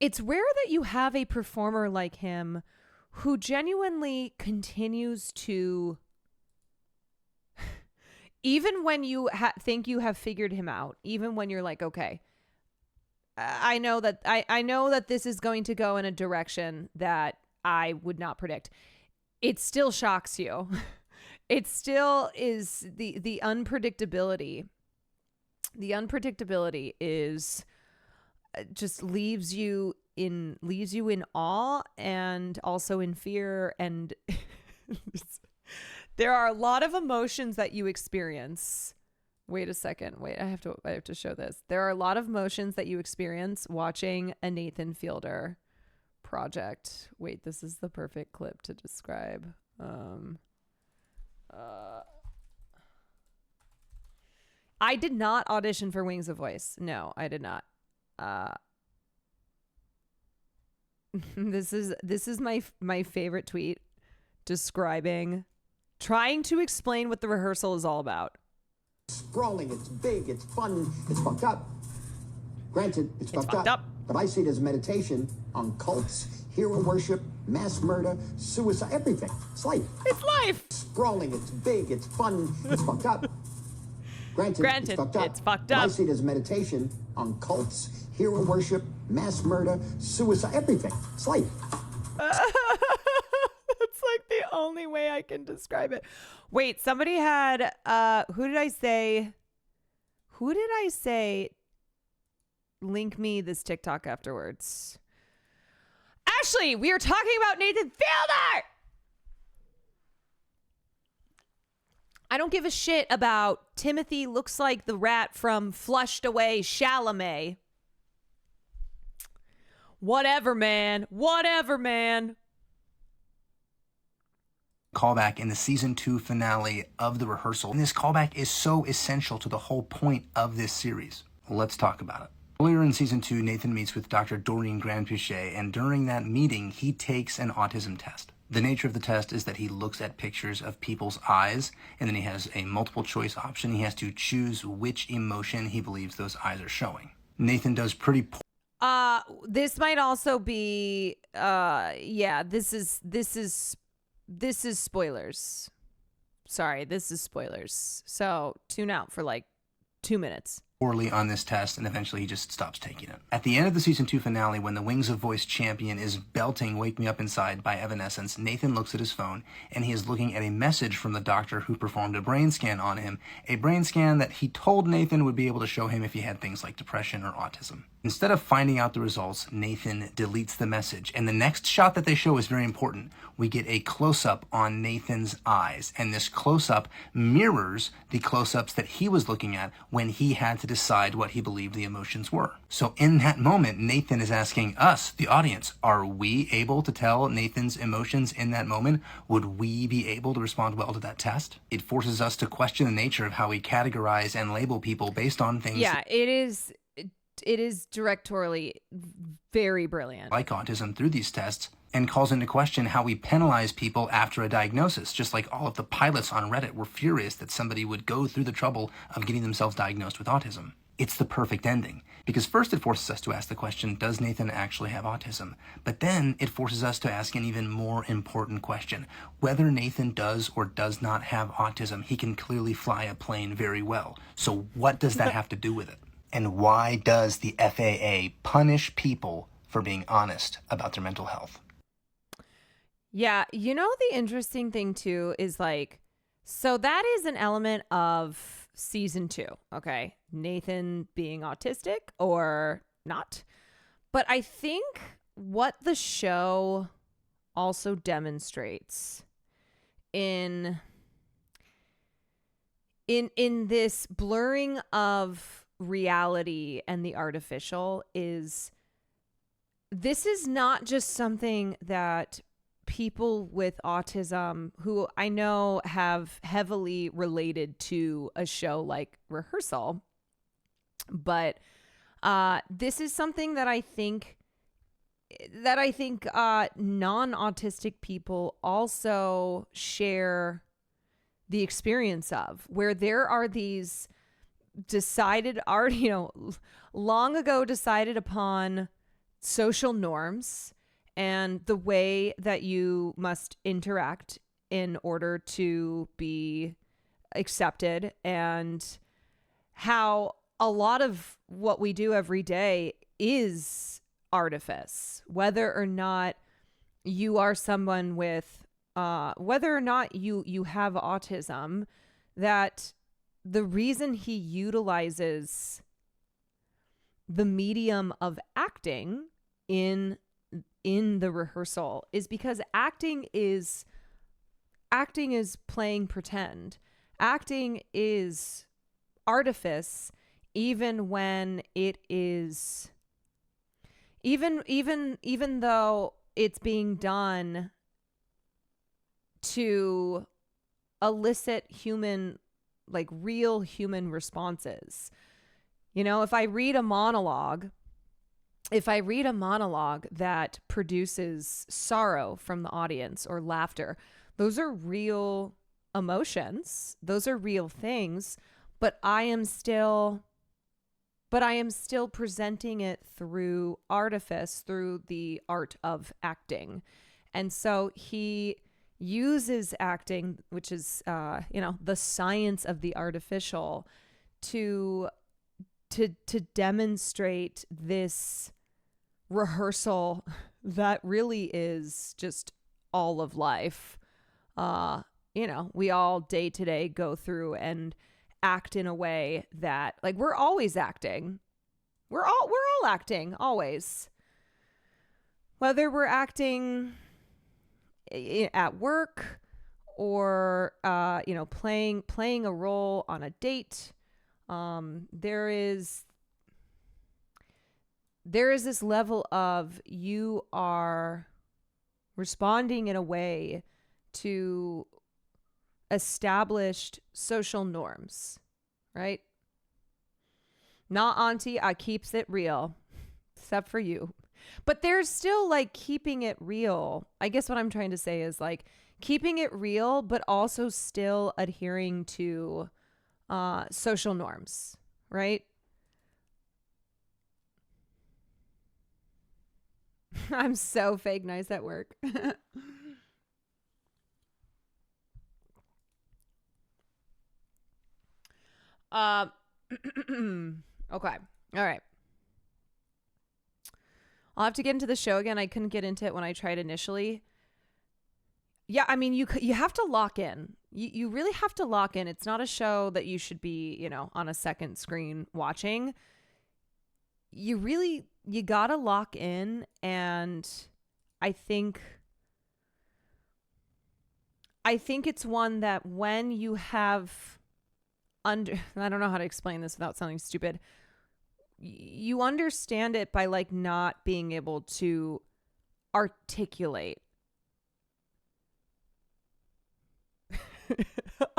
a performer like him who genuinely continues to, even when you think you have figured him out, even when you're like, okay, I know that this is going to go in a direction that I would not predict. It still shocks you. it still is the unpredictability. The unpredictability is just leaves you in awe and also in fear, and there are a lot of emotions that you experience. Wait a second. Wait, I have to show this. There are a lot of emotions that you experience watching a Nathan Fielder project. Wait, this is the perfect clip to describe. I did not audition for Wings of Voice. No, I did not. This is my favorite tweet trying to explain what the rehearsal is all about. Sprawling, it's big, it's fun, it's fucked up. Granted, it's fucked up, but I see it as meditation on cults, hero worship, mass murder, suicide, everything. It's life. It's life. Sprawling, it's big, it's fun, it's fucked up. Granted, it's fucked up. But I see it as meditation on cults, hero worship, mass murder, suicide, everything. It's life. That's like the only way I can describe it. Wait, somebody had who did I say link me this TikTok afterwards? Ashley, we are talking about Nathan Fielder. I don't give a shit about Timothy looks like the rat from Flushed Away Chalamet. Whatever, man. Callback in the season 2 finale of the rehearsal. And this callback is so essential to the whole point of this series. Let's talk about it. Earlier in season 2, Nathan meets with Dr. Doreen Granpeesheh, and during that meeting, he takes an autism test. The nature of the test is that he looks at pictures of people's eyes, and then he has a multiple choice option. He has to choose which emotion he believes those eyes are showing. Nathan does pretty poor. This might also be this is spoilers. Sorry, this is spoilers. So tune out for like 2 minutes. Poorly on this test, and eventually he just stops taking it. At the end of the season 2 finale, when the Wings of Voice champion is belting Wake Me Up Inside by Evanescence, Nathan looks at his phone and he is looking at a message from the doctor who performed a brain scan on him, a brain scan that he told Nathan would be able to show him if he had things like depression or autism. Instead of finding out the results, Nathan deletes the message, and the next shot that they show is very important. We get a close-up on Nathan's eyes, and this close-up mirrors the close-ups that he was looking at when he had to decide what he believed the emotions were. So in that moment, Nathan is asking us, the audience, are we able to tell Nathan's emotions in that moment? Would we be able to respond well to that test? It forces us to question the nature of how we categorize and label people based on things. Yeah, it is directorially very brilliant. Like autism through these tests, and calls into question how we penalize people after a diagnosis, just like all of the pilots on Reddit were furious that somebody would go through the trouble of getting themselves diagnosed with autism. It's the perfect ending, because first it forces us to ask the question, does Nathan actually have autism? But then it forces us to ask an even more important question, whether Nathan does or does not have autism. He can clearly fly a plane very well. So what does that have to do with it? And why does the FAA punish people for being honest about their mental health? Yeah, you know, the interesting thing too is like, so that is an element of season 2, okay? Nathan being autistic or not. But I think what the show also demonstrates in this blurring of reality and the artificial is this is not just something that people with autism who I know have heavily related to a show like Rehearsal, but this is something that I think non-autistic people also share the experience of, where there are these long ago decided upon social norms and the way that you must interact in order to be accepted, and how a lot of what we do every day is artifice, whether or not you are someone with whether or not you have autism, that the reason he utilizes the medium of acting in the rehearsal is because acting is playing pretend. Acting is artifice, even when it is even though it's being done to elicit human, like real human responses. You know, if I read a monologue that produces sorrow from the audience or laughter, those are real emotions. Those are real things, but I am still presenting it through artifice, through the art of acting. And so he uses acting, which is, the science of the artificial, to demonstrate this rehearsal that really is just all of life. We all day to day go through and act in a way that, like, we're always acting. We're all acting always. Whether we're acting at work or playing a role on a date, there is this level of you are responding in a way to established social norms, right? Not auntie, I keeps it real, except for you. But there's still like keeping it real. I guess what I'm trying to say is like keeping it real, but also still adhering to social norms, right? I'm so fake nice at work. Okay. All right. I'll have to get into the show again. I couldn't get into it when I tried initially. Yeah, I mean, you have to lock in. You really have to lock in. It's not a show that you should be, on a second screen watching. You gotta lock in, and I think it's one that when you have I don't know how to explain this without sounding stupid. You understand it by like not being able to articulate.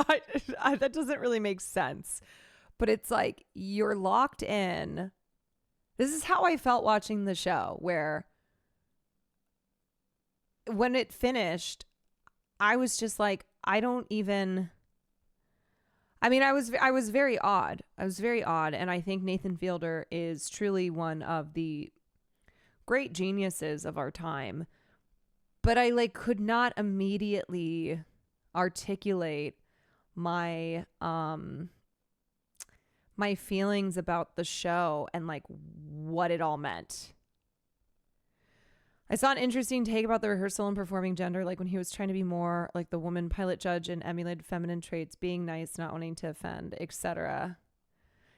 That doesn't really make sense, but it's like you're locked in. This is how I felt watching the show, where when it finished, I was just like, I was very odd. And I think Nathan Fielder is truly one of the great geniuses of our time. But I could not immediately articulate my my feelings about the show and what it all meant. I saw an interesting take about the rehearsal and performing gender, when he was trying to be more like the woman pilot judge and emulated feminine traits, being nice, not wanting to offend, etc.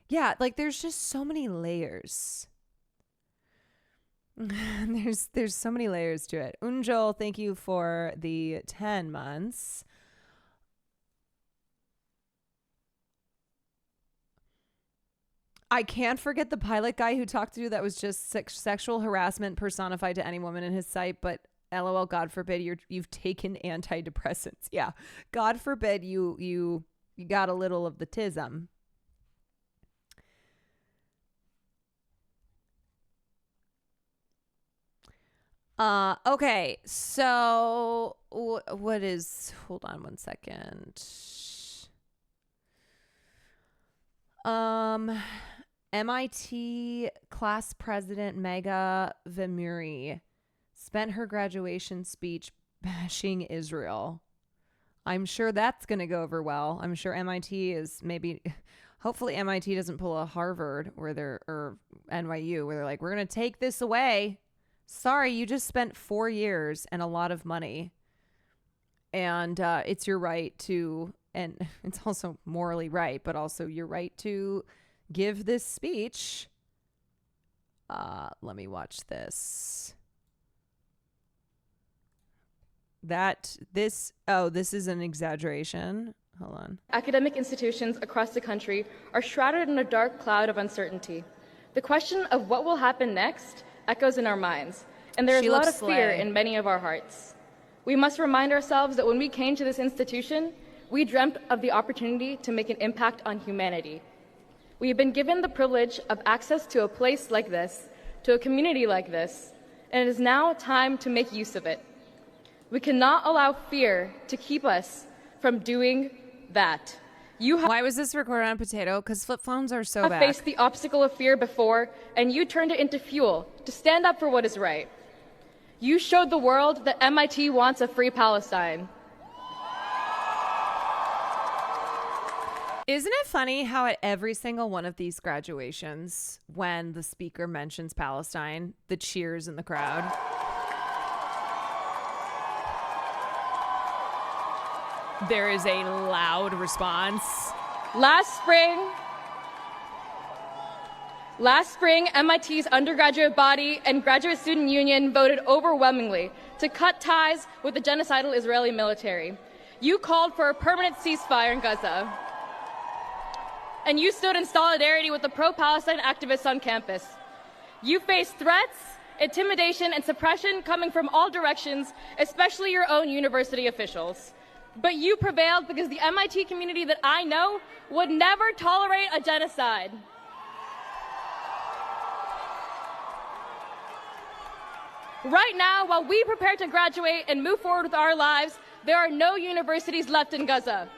Yeah, there's just so many layers. There's so many layers to it. Unjol, thank you for the 10 months. I can't forget the pilot guy who talked through that was just sexual harassment personified to any woman in his sight, but LOL, God forbid you've taken antidepressants. Yeah. God forbid you got a little of the tism. Okay. So what is, hold on one second. MIT class president Megha Vemuri spent her graduation speech bashing Israel. I'm sure that's going to go over well. I'm sure MIT is hopefully MIT doesn't pull a Harvard or NYU where they're like, we're going to take this away. Sorry, you just spent 4 years and a lot of money. and it's your right to, and it's also morally right, but also your right to give this speech. Let me watch this. This is an exaggeration. Hold on. Academic institutions across the country are shrouded in a dark cloud of uncertainty. The question of what will happen next echoes in our minds, and there is a lot of fear in many of our hearts. We must remind ourselves that when we came to this institution, we dreamt of the opportunity to make an impact on humanity. We have been given the privilege of access to a place like this, to a community like this, and it is now time to make use of it. We cannot allow fear to keep us from doing that. Why was this recorded on potato? Because flip phones are so have bad. faced the obstacle of fear before, and you turned it into fuel to stand up for what is right. You showed the world that MIT wants a free Palestine. Isn't it funny how at every single one of these graduations, when the speaker mentions Palestine, the cheers in the crowd? There is a loud response. Last spring, MIT's undergraduate body and graduate student union voted overwhelmingly to cut ties with the genocidal Israeli military. You called for a permanent ceasefire in Gaza. And you stood in solidarity with the pro-Palestine activists on campus. You faced threats, intimidation, and suppression coming from all directions, especially your own university officials. But you prevailed because the MIT community that I know would never tolerate a genocide. Right now, while we prepare to graduate and move forward with our lives, there are no universities left in Gaza.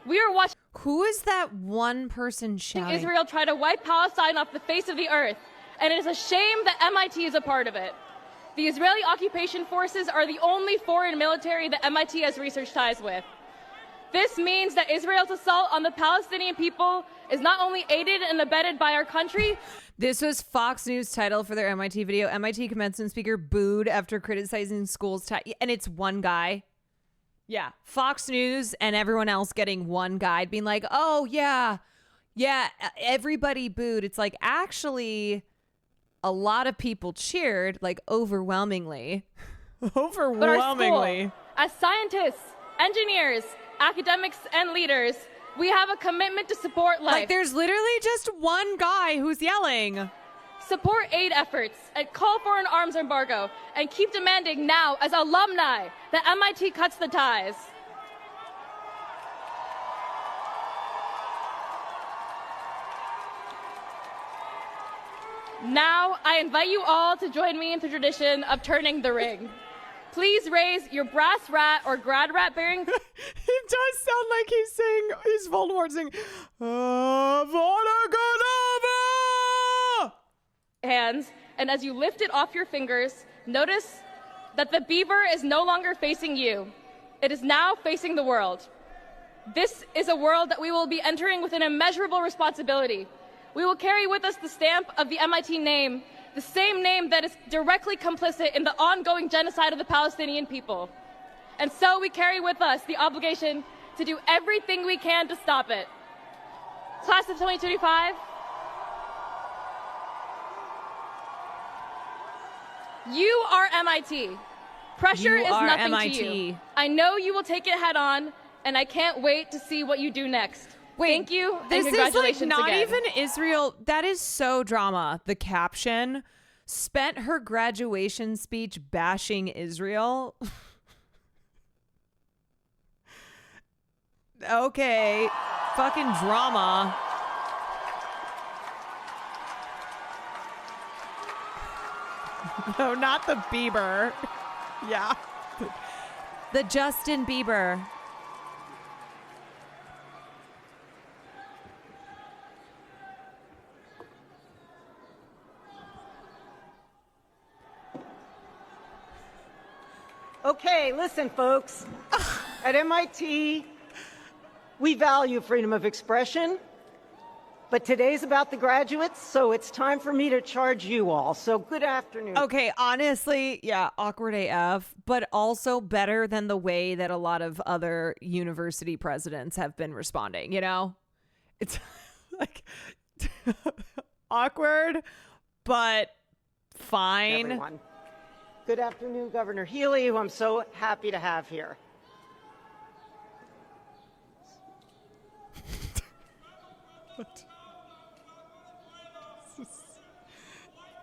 We are watching Who is that one person shouting? Israel try to wipe Palestine off the face of the earth, and it is a shame that MIT is a part of it. The Israeli occupation forces are the only foreign military that MIT has research ties with. This means that Israel's assault on the Palestinian people is not only aided and abetted by our country. This was Fox News title for their MIT video. MIT commencement speaker booed after criticizing schools. And it's one guy. Yeah. Fox News and everyone else getting one guy being like, oh, yeah, everybody booed. It's like, actually, a lot of people cheered, like overwhelmingly. Overwhelmingly. But our school, as scientists, engineers, academics, and leaders, we have a commitment to support life. Like, there's literally just one guy who's yelling. Support aid efforts and call for an arms embargo and keep demanding now, as alumni, that MIT cuts the ties. Now, I invite you all to join me in the tradition of turning the ring. Please raise your brass rat or grad rat bearing. It does sound like he's Voldemort singing. Hands, and as you lift it off your fingers, notice that the beaver is no longer facing you. It is now facing the world. This is a world that we will be entering with an immeasurable responsibility. We will carry with us the stamp of the MIT name, the same name that is directly complicit in the ongoing genocide of the Palestinian people. And so we carry with us the obligation to do everything we can to stop it. Class of 2025, you are MIT. Pressure is nothing to you. I know you will take it head on, and I can't wait to see what you do next. Wait, thank you, and this congratulations is like not again. even Israel. That is so drama. The caption spent her graduation speech bashing Israel. Okay, fucking drama. No, not the Bieber. Yeah. The Justin Bieber. Okay, listen, folks. At MIT, we value freedom of expression, But today's about the graduates, so it's time for me to charge you all. So good afternoon. Okay, honestly, yeah, awkward AF, but also better than the way that a lot of other university presidents have been responding, you know? It's like awkward, but fine. Everyone. Good afternoon, Governor Healy, who I'm so happy to have here.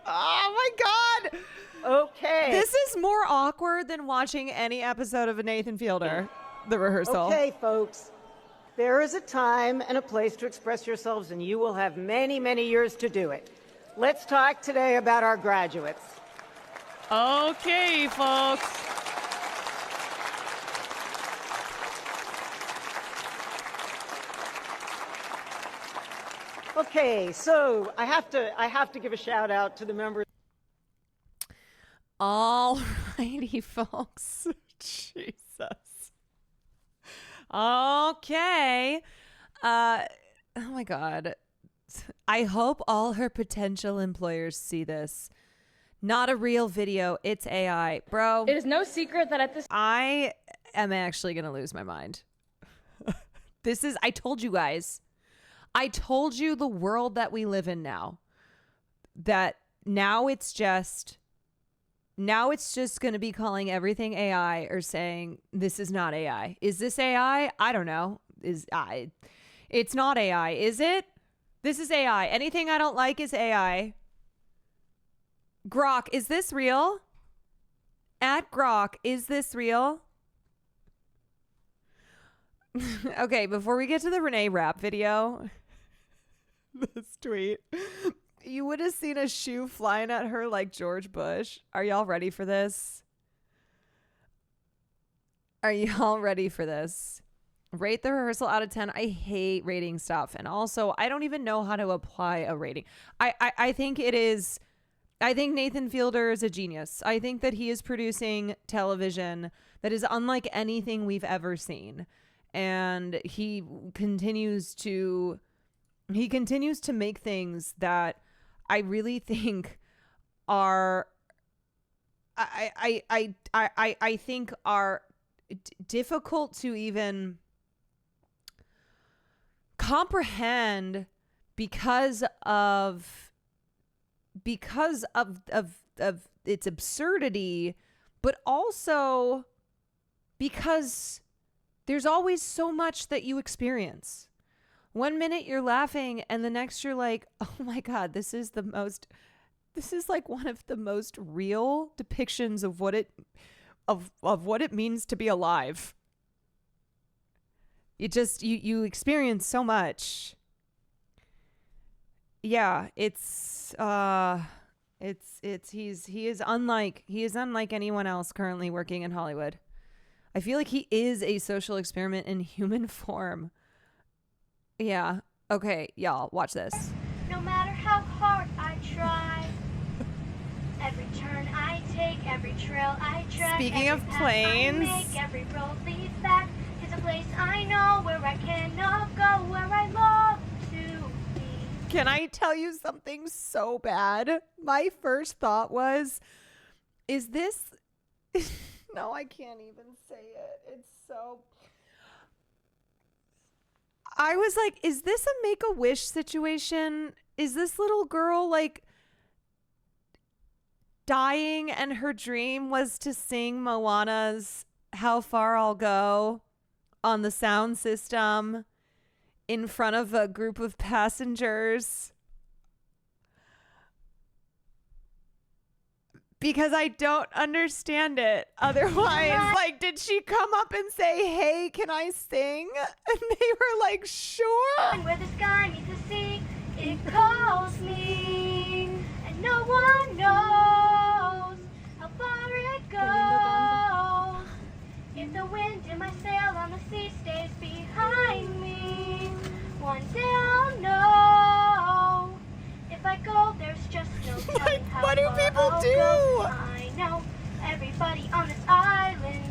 Oh my God. Okay. This is more awkward than watching any episode of a Nathan Fielder, the rehearsal. Okay, folks. There is a time and a place to express yourselves, and you will have many, many years to do it. Let's talk today about our graduates. Okay, folks. Okay, so I have to give a shout out to the members. All righty, folks. Jesus. Okay. Oh my God. I hope all her potential employers see this. Not a real video. It's AI. Bro. It is no secret that at this... I am actually going to lose my mind. I told you guys. I told you the world that we live in now. That now it's just going to be calling everything AI or saying this is not AI. Is this AI? I don't know. It's not AI, is it? This is AI. Anything I don't like is AI. Grok, is this real? At Grok, is this real? Okay, before we get to the Renee Rapp video, this tweet, you would have seen a shoe flying at her like George Bush. Are y'all ready for this? Are y'all ready for this? Rate the rehearsal out of 10. I hate rating stuff. And also, I don't even know how to apply a rating. I think Nathan Fielder is a genius. I think that he is producing television that is unlike anything we've ever seen. And he continues to make things that I really think are I think are difficult to even comprehend because of its absurdity, but also because there's always so much that you experience. One minute you're laughing and the next you're like, oh my God, this is like one of the most real depictions of what it means to be alive. You experience so much. Yeah, he is unlike anyone else currently working in Hollywood. I feel like he is a social experiment in human form. Yeah. Okay, y'all, watch this. No matter how hard I try, every turn I take, every trail I tread, Speaking of every path planes. I make, every road leads back to the place I know where I cannot go, where I long to be. Can I tell you something so bad? My first thought was, is this... No, I can't even say it. It's so... I was like, is this a Make-A-Wish situation? Is this little girl like dying and her dream was to sing Moana's How Far I'll Go on the sound system in front of a group of passengers? Because I don't understand it. Otherwise, like, did she come up and say, hey, can I sing? And they were like, sure. And where the sky meets the sea, it calls me. And no one knows how far it goes. If the wind in my sail on the sea stays behind me, one day I'll know. If I go, there's just no telling how what do far people I'll do? go. I know everybody on this island.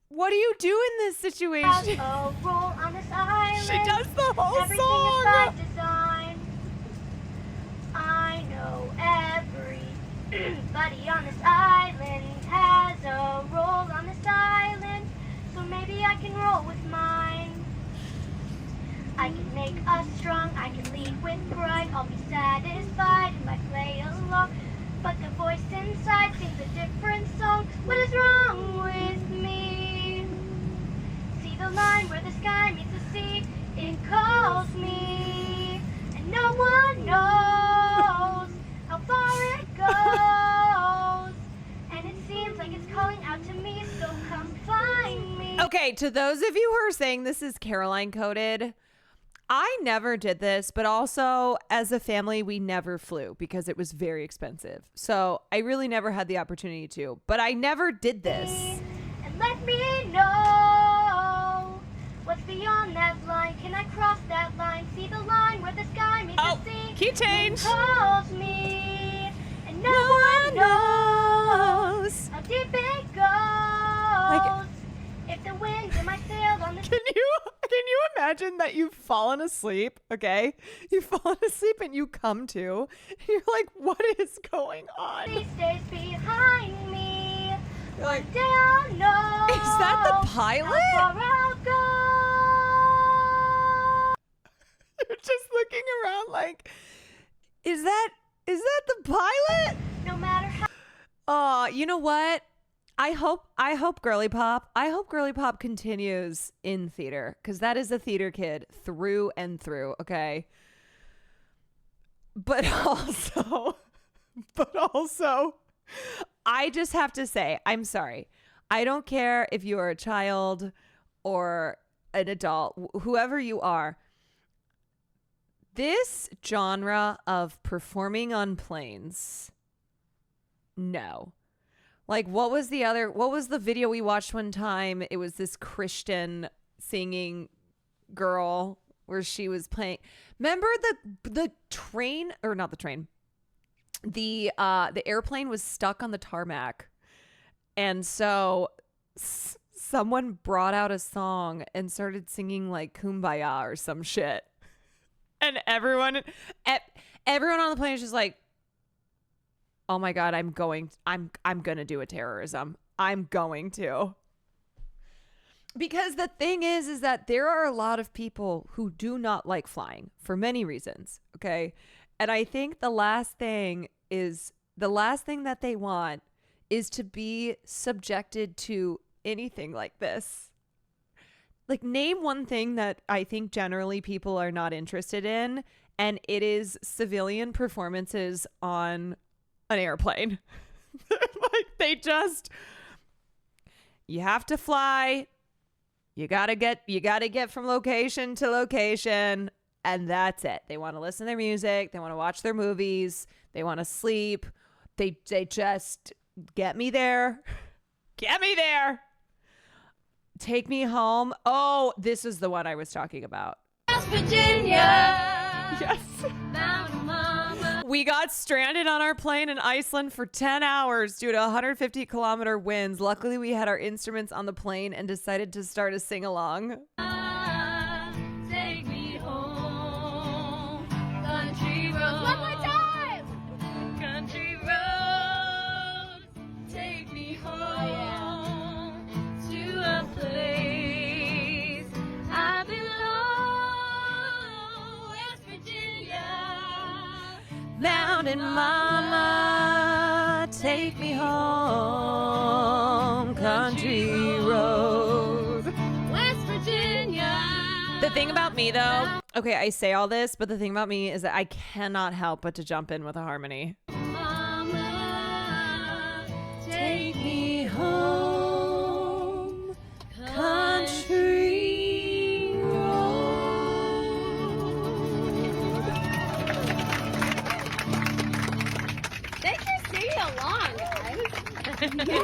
What do you do in this situation? A roll on this island. She does the whole Everything song. is by design. I know everybody on this island has a role on this island, so maybe I can roll with mine. I can make us strong, I can lead with pride. I'll be satisfied if I play along. But the voice inside sings a different song. What is wrong with me? See the line where the sky meets the sea? It calls me, and no one knows how far it goes. And it seems like it's calling out to me, so come find me. Okay, to those of you who are saying this is Caroline coded, I never did this, but also as a family, we never flew because it was very expensive. So I really never had the opportunity to, but I never did this. And let me know what's beyond that line. Can I cross that line? See the line where the sky meets the sea? Key change. It calls me, and no one knows how deep it goes. If the wind's in my sails on the Can you imagine that you've fallen asleep, okay? You've fallen asleep and you come to, and you're like, what is going on? He stays behind me. One day I'll know. Is that the pilot? How far I'll go. You're just looking around like, is that the pilot? No matter how. You know what? I hope Girly Pop continues in theater, because that is a theater kid through and through, okay? But also, I just have to say, I'm sorry. I don't care if you are a child or an adult, whoever you are. This genre of performing on planes, no. Like, what was the video we watched one time? It was this Christian singing girl where she was playing. Remember the train, or not the train. The airplane was stuck on the tarmac. And so someone brought out a song and started singing like Kumbaya or some shit. And everyone on the plane is just like, oh my God, I'm going to do a terrorism. I'm going to. Because the thing is that there are a lot of people who do not like flying for many reasons. Okay. And I think the last thing that they want is to be subjected to anything like this. Like, name one thing that I think generally people are not interested in, and it is civilian performances on an airplane. Like, you have to fly, you gotta get from location to location, and that's it. They want to listen to their music, they want to watch their movies, they want to sleep, they just get me there, take me home. Oh, this is the one I was talking about. West Virginia. Yes. We got stranded on our plane in Iceland for 10 hours due to 150-kilometer winds. Luckily, we had our instruments on the plane and decided to start a sing-along. Take me home, country roads. One more time. Country roads, take me home to a place I belong. West Virginia. Mountain Mama, take me home, country road. West Virginia. The thing about me, though, okay, I say all this, but the thing about me is that I cannot help but to jump in with a harmony. Mama, take me home, country road. Thanks for singing along, guys.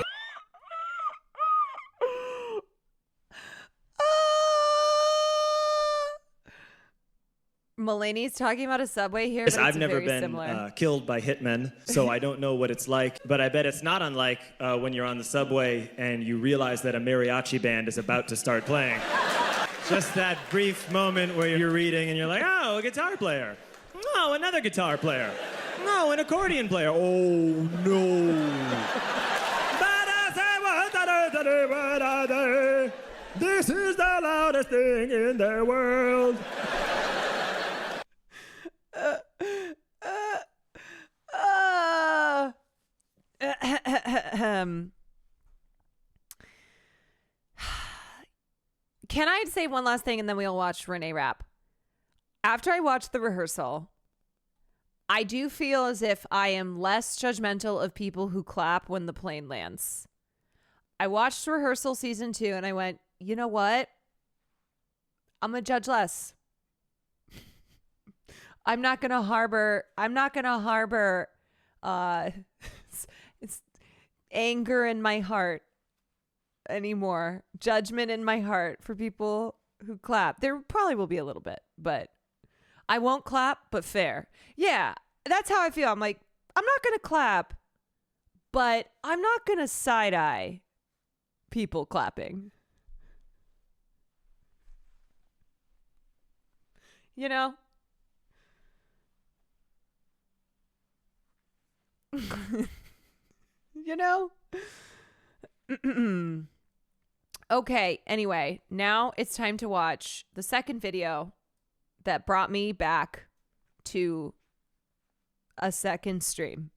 Mulaney's talking about a subway here, Yes, but it's I've never very been similar. killed by hitmen, so I don't know what it's like. But I bet it's not unlike when you're on the subway and you realize that a mariachi band is about to start playing. Just that brief moment where you're reading and you're like, oh, a guitar player. Oh, another guitar player. No, an accordion player. Oh, no. This is the loudest thing in the world. Can I say one last thing and then we'll watch Renee rap? After I watched the rehearsal, I do feel as if I am less judgmental of people who clap when the plane lands. I watched rehearsal season 2 and I went, you know what? I'm going to judge less. I'm not going to harbor it's anger in my heart anymore. Judgment in my heart for people who clap. There probably will be a little bit, but I won't clap, but fair. Yeah, that's how I feel. I'm like, I'm not going to clap, but I'm not going to side-eye people clapping. You know? You know? Okay, anyway, now it's time to watch the second video that brought me back to a second stream.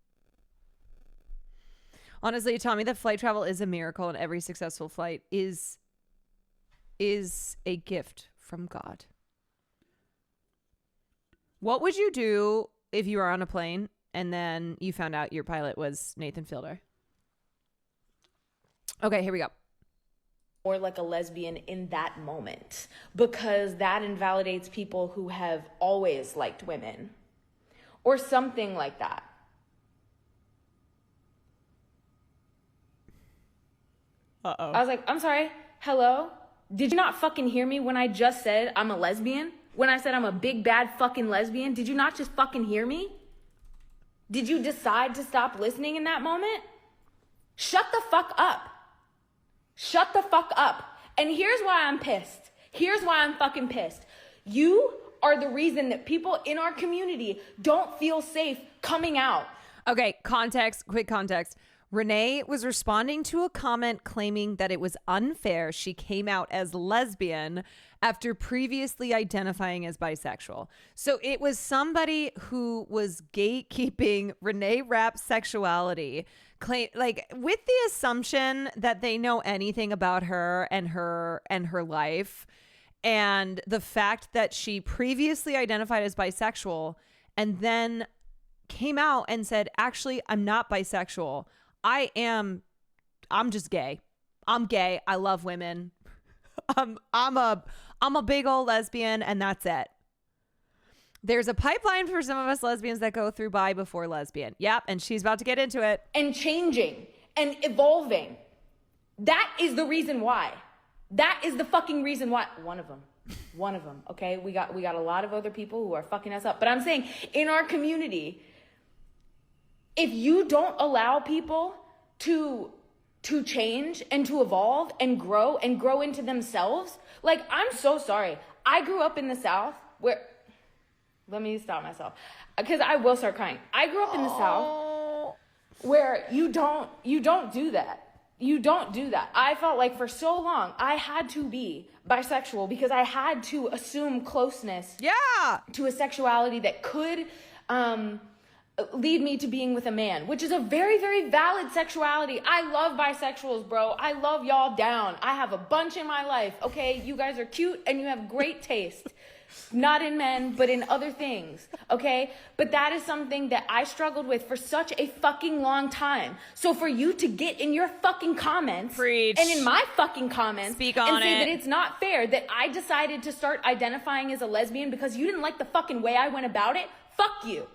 Honestly, it taught me that flight travel is a miracle and every successful flight is a gift from God. What would you do if you were on a plane and then you found out your pilot was Nathan Fielder? Okay, here we go. Or like a lesbian in that moment, because that invalidates people who have always liked women or something like that. Uh-oh. I was like, I'm sorry, hello? Did you not fucking hear me when I just said I'm a lesbian? When I said I'm a big bad fucking lesbian? Did you not just fucking hear me? Did you decide to stop listening in that moment? Shut the fuck up. Shut the fuck up. And here's why I'm pissed. Here's why I'm fucking pissed. You are the reason that people in our community don't feel safe coming out. Okay, quick context. Renee was responding to a comment claiming that it was unfair she came out as lesbian after previously identifying as bisexual. So it was somebody who was gatekeeping Renee Rapp's sexuality, with the assumption that they know anything about her and her life, and the fact that she previously identified as bisexual and then came out and said, actually, I'm not bisexual. I'm just gay. I'm gay. I love women. I'm a big old lesbian, and that's it. There's a pipeline for some of us lesbians that go through bi before lesbian. Yep, and she's about to get into it. And changing and evolving. That is the reason why. That is the fucking reason why. One of them, okay? We got a lot of other people who are fucking us up. But I'm saying, in our community, if you don't allow people to change and to evolve and grow into themselves, like, I'm so sorry. I grew up in the South where, let me stop myself, because I will start crying. I grew up in the South where you don't do that. You don't do that. I felt like for so long I had to be bisexual because I had to assume closeness to a sexuality that could lead me to being with a man, which is a very, very valid sexuality. I love bisexuals, bro. I love y'all down. I have a bunch in my life, okay? You guys are cute and you have great taste. Not in men, but in other things, okay? But that is something that I struggled with for such a fucking long time. So for you to get in your fucking comments and in my fucking comments and say that it's not fair that I decided to start identifying as a lesbian because you didn't like the fucking way I went about it, fuck you.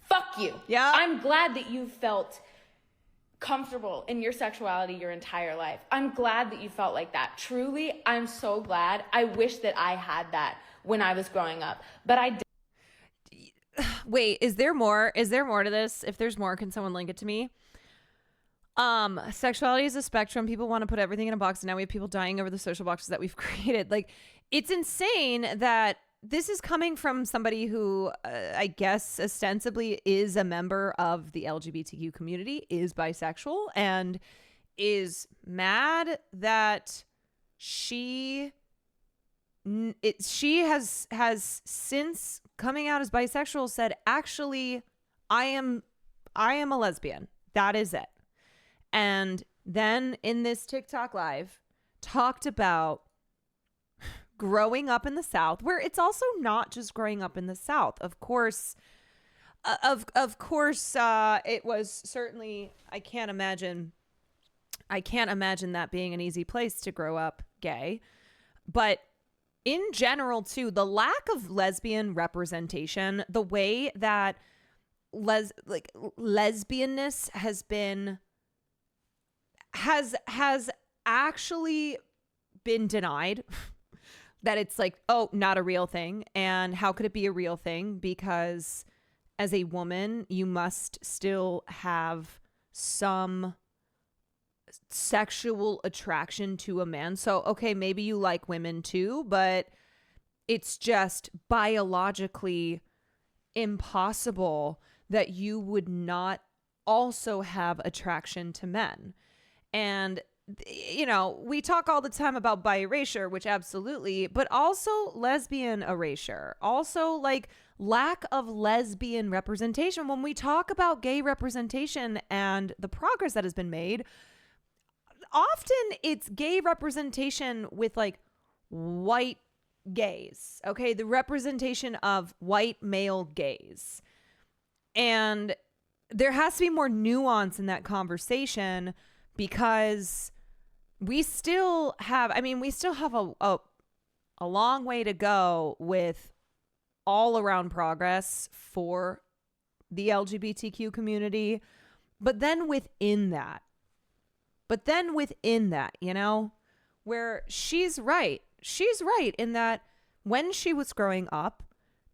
Fuck you. Yeah. I'm glad that you felt comfortable in your sexuality your entire life. I'm glad that you felt like that. Truly, I'm so glad. I wish that I had that when I was growing up, but I didn't. Wait, is there more? Is there more to this? If there's more, can someone link it to me? Sexuality is a spectrum. People want to put everything in a box, and now we have people dying over the social boxes that we've created. Like, it's insane that this is coming from somebody who I guess ostensibly is a member of the LGBTQ community, is bisexual, and is mad that she has since coming out as bisexual said, actually, I am a lesbian. That is it. And then in this TikTok live talked about growing up in the South, where it's also not just growing up in the South. Of course, it was certainly, I can't imagine that being an easy place to grow up gay. But in general, too, the lack of lesbian representation, the way that lesbianness has actually been denied. That it's like, oh, not a real thing. And how could it be a real thing? Because as a woman, you must still have some sexual attraction to a man. So, okay, maybe you like women too, but it's just biologically impossible that you would not also have attraction to men. And you know, we talk all the time about bi erasure, which absolutely, but also lesbian erasure, also like lack of lesbian representation. When we talk about gay representation and the progress that has been made, often it's gay representation with like white gays, okay? The representation of white male gays. And there has to be more nuance in that conversation, because we still have a long way to go with all around progress for the LGBTQ community. But then within that, you know, where she's right in that when she was growing up,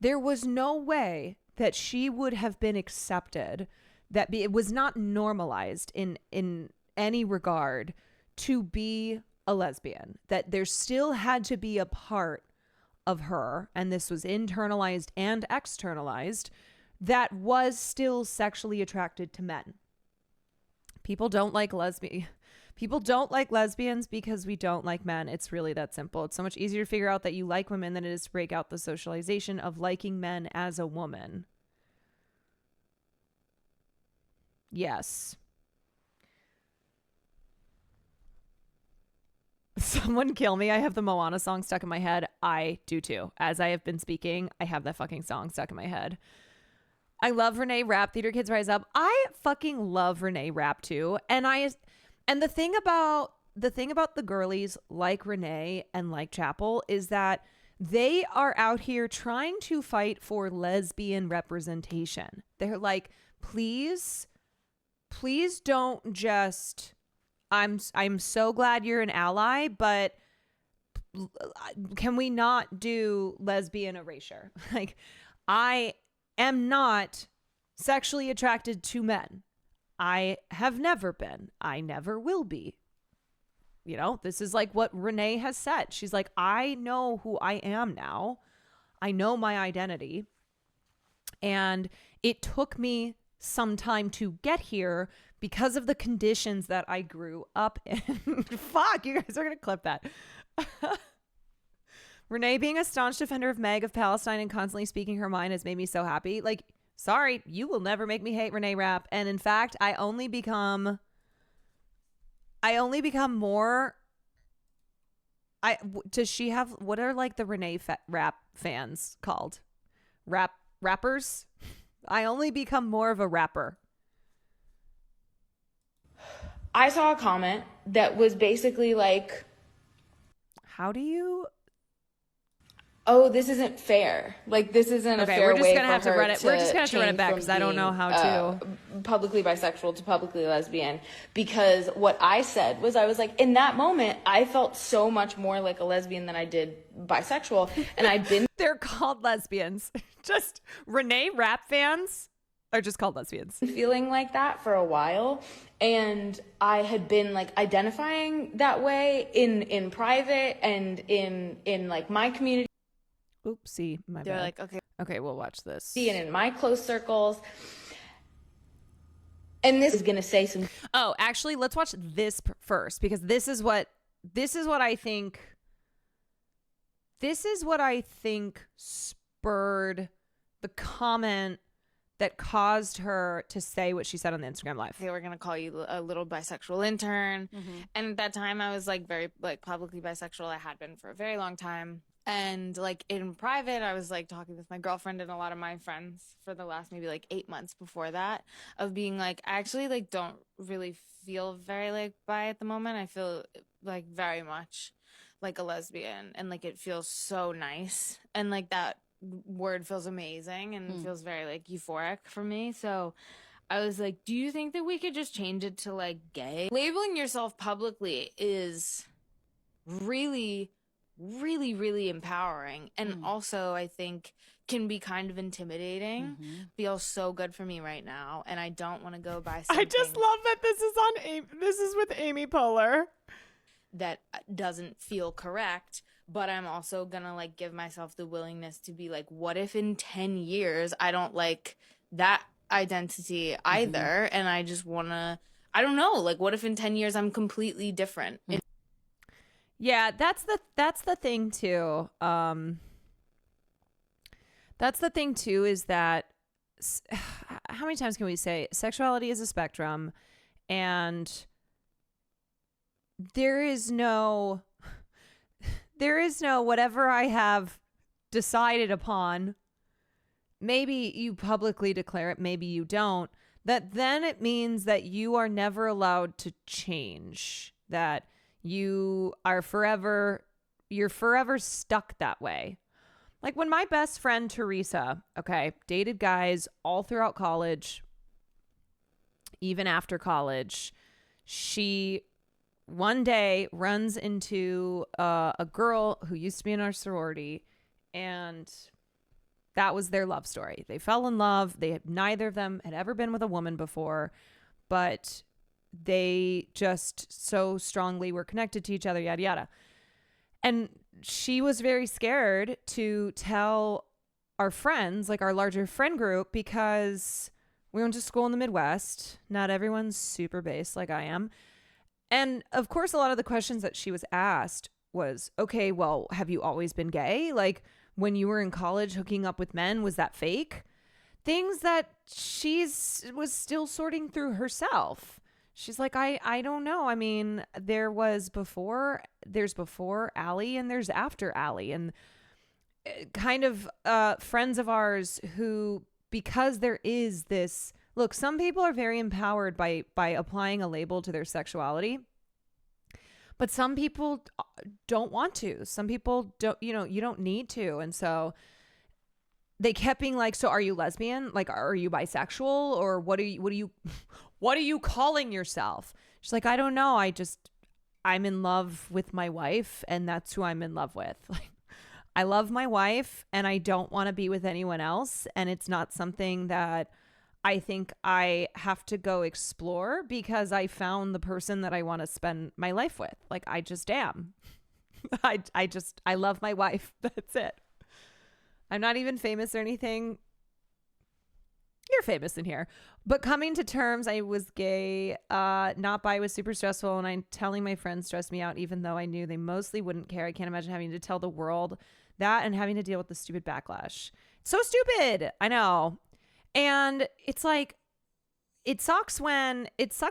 there was no way that she would have been accepted, that it was not normalized in any regard to be a lesbian, that there still had to be a part of her, and this was internalized and externalized, that was still sexually attracted to men. People don't like lesbians because we don't like men. It's really that simple. It's so much easier to figure out that you like women than it is to break out the socialization of liking men as a woman. Yes. Someone kill me. I have the Moana song stuck in my head. I do too. As I have been speaking, I have that fucking song stuck in my head. I love Renee Rapp. Theater Kids Rise Up. I fucking love Renee Rapp too. And the thing about the girlies like Renee and like Chapel is that they are out here trying to fight for lesbian representation. They're like, please don't just, I'm so glad you're an ally, but can we not do lesbian erasure? Like, I am not sexually attracted to men. I have never been. I never will be. You know, this is like what Renee has said. She's like, I know who I am now. I know my identity. And it took me some time to get here because of the conditions that I grew up in. Fuck, you guys are going to clip that. Renee being a staunch defender of Meg of Palestine and constantly speaking her mind has made me so happy. Like, sorry, you will never make me hate Renee Rapp. And in fact, I only become more. Does she have, what are like the Renee Rapp fans called? Rappers? I only become more of a rapper. I saw a comment that was basically like, how do you? Oh, this isn't fair. Like, this isn't a fair way for her to We're just gonna have to run it back because I don't know how to. Publicly bisexual to publicly lesbian. Because what I said was, I was like, in that moment, I felt so much more like a lesbian than I did bisexual. And I've been. They're called lesbians. Just Renee Rapp fans are just called lesbians. Feeling like that for a while, and I had been like identifying that way in private and in like my community. Oopsie, my They're bad. like, Okay, we'll watch this. and in my close circles. And this is gonna say some. Oh, actually, let's watch this first, because this is what I think. This is what I think spurred the comment that caused her to say what she said on the Instagram Live. They were gonna call you a little bisexual intern, and at that time I was like very like publicly bisexual. I had been for a very long time, and like in private I was like talking with my girlfriend and a lot of my friends for the last maybe like 8 months before that, of being like, I actually like don't really feel very like bi at the moment. I feel like very much like a lesbian, and like it feels so nice, and like that word feels amazing and feels very like euphoric for me. So I was like, do you think that we could just change it to like gay? Labeling yourself publicly is really, really, really empowering, and also I think can be kind of intimidating. Feels so good for me right now, and I don't want to go by something I just love that this is with Amy Poehler. that doesn't feel correct, but I'm also gonna like give myself the willingness to be like, what if in 10 years I don't like that identity either, and I just wanna, I don't know, like what if in 10 years I'm completely different? Yeah, that's the thing too. That's the thing too, is that how many times can we say sexuality is a spectrum, and there is no whatever I have decided upon, maybe you publicly declare it, maybe you don't, that then it means that you are never allowed to change, that you're forever stuck that way. Like when my best friend Teresa, dated guys all throughout college, even after college, she one day runs into a girl who used to be in our sorority, and that was their love story. They fell in love. Neither of them had ever been with a woman before, but they just so strongly were connected to each other, yada, yada. And she was very scared to tell our friends, like our larger friend group, because we went to school in the Midwest. Not everyone's super base like I am. And of course, a lot of the questions that she was asked was, okay, well, have you always been gay? Like when you were in college hooking up with men, was that fake? Things that was still sorting through herself. She's like, I don't know. I mean, there's before Allie and there's after Allie, and kind of friends of ours who, because there is this, look, some people are very empowered by applying a label to their sexuality, but some people don't want to. Some people don't, you don't need to. And so they kept being like, so are you lesbian? Like, are you bisexual? Or what are you calling yourself? She's like, I don't know. I'm in love with my wife, and that's who I'm in love with. Like, I love my wife and I don't want to be with anyone else. And it's not something that I think I have to go explore, because I found the person that I want to spend my life with. Like, I just am. I love my wife. That's it. I'm not even famous or anything. You're famous in here. But coming to terms, I was gay, not bi, was super stressful. And I'm telling my friends stressed me out, even though I knew they mostly wouldn't care. I can't imagine having to tell the world that and having to deal with the stupid backlash. So stupid. I know. And it's like, it sucks when it's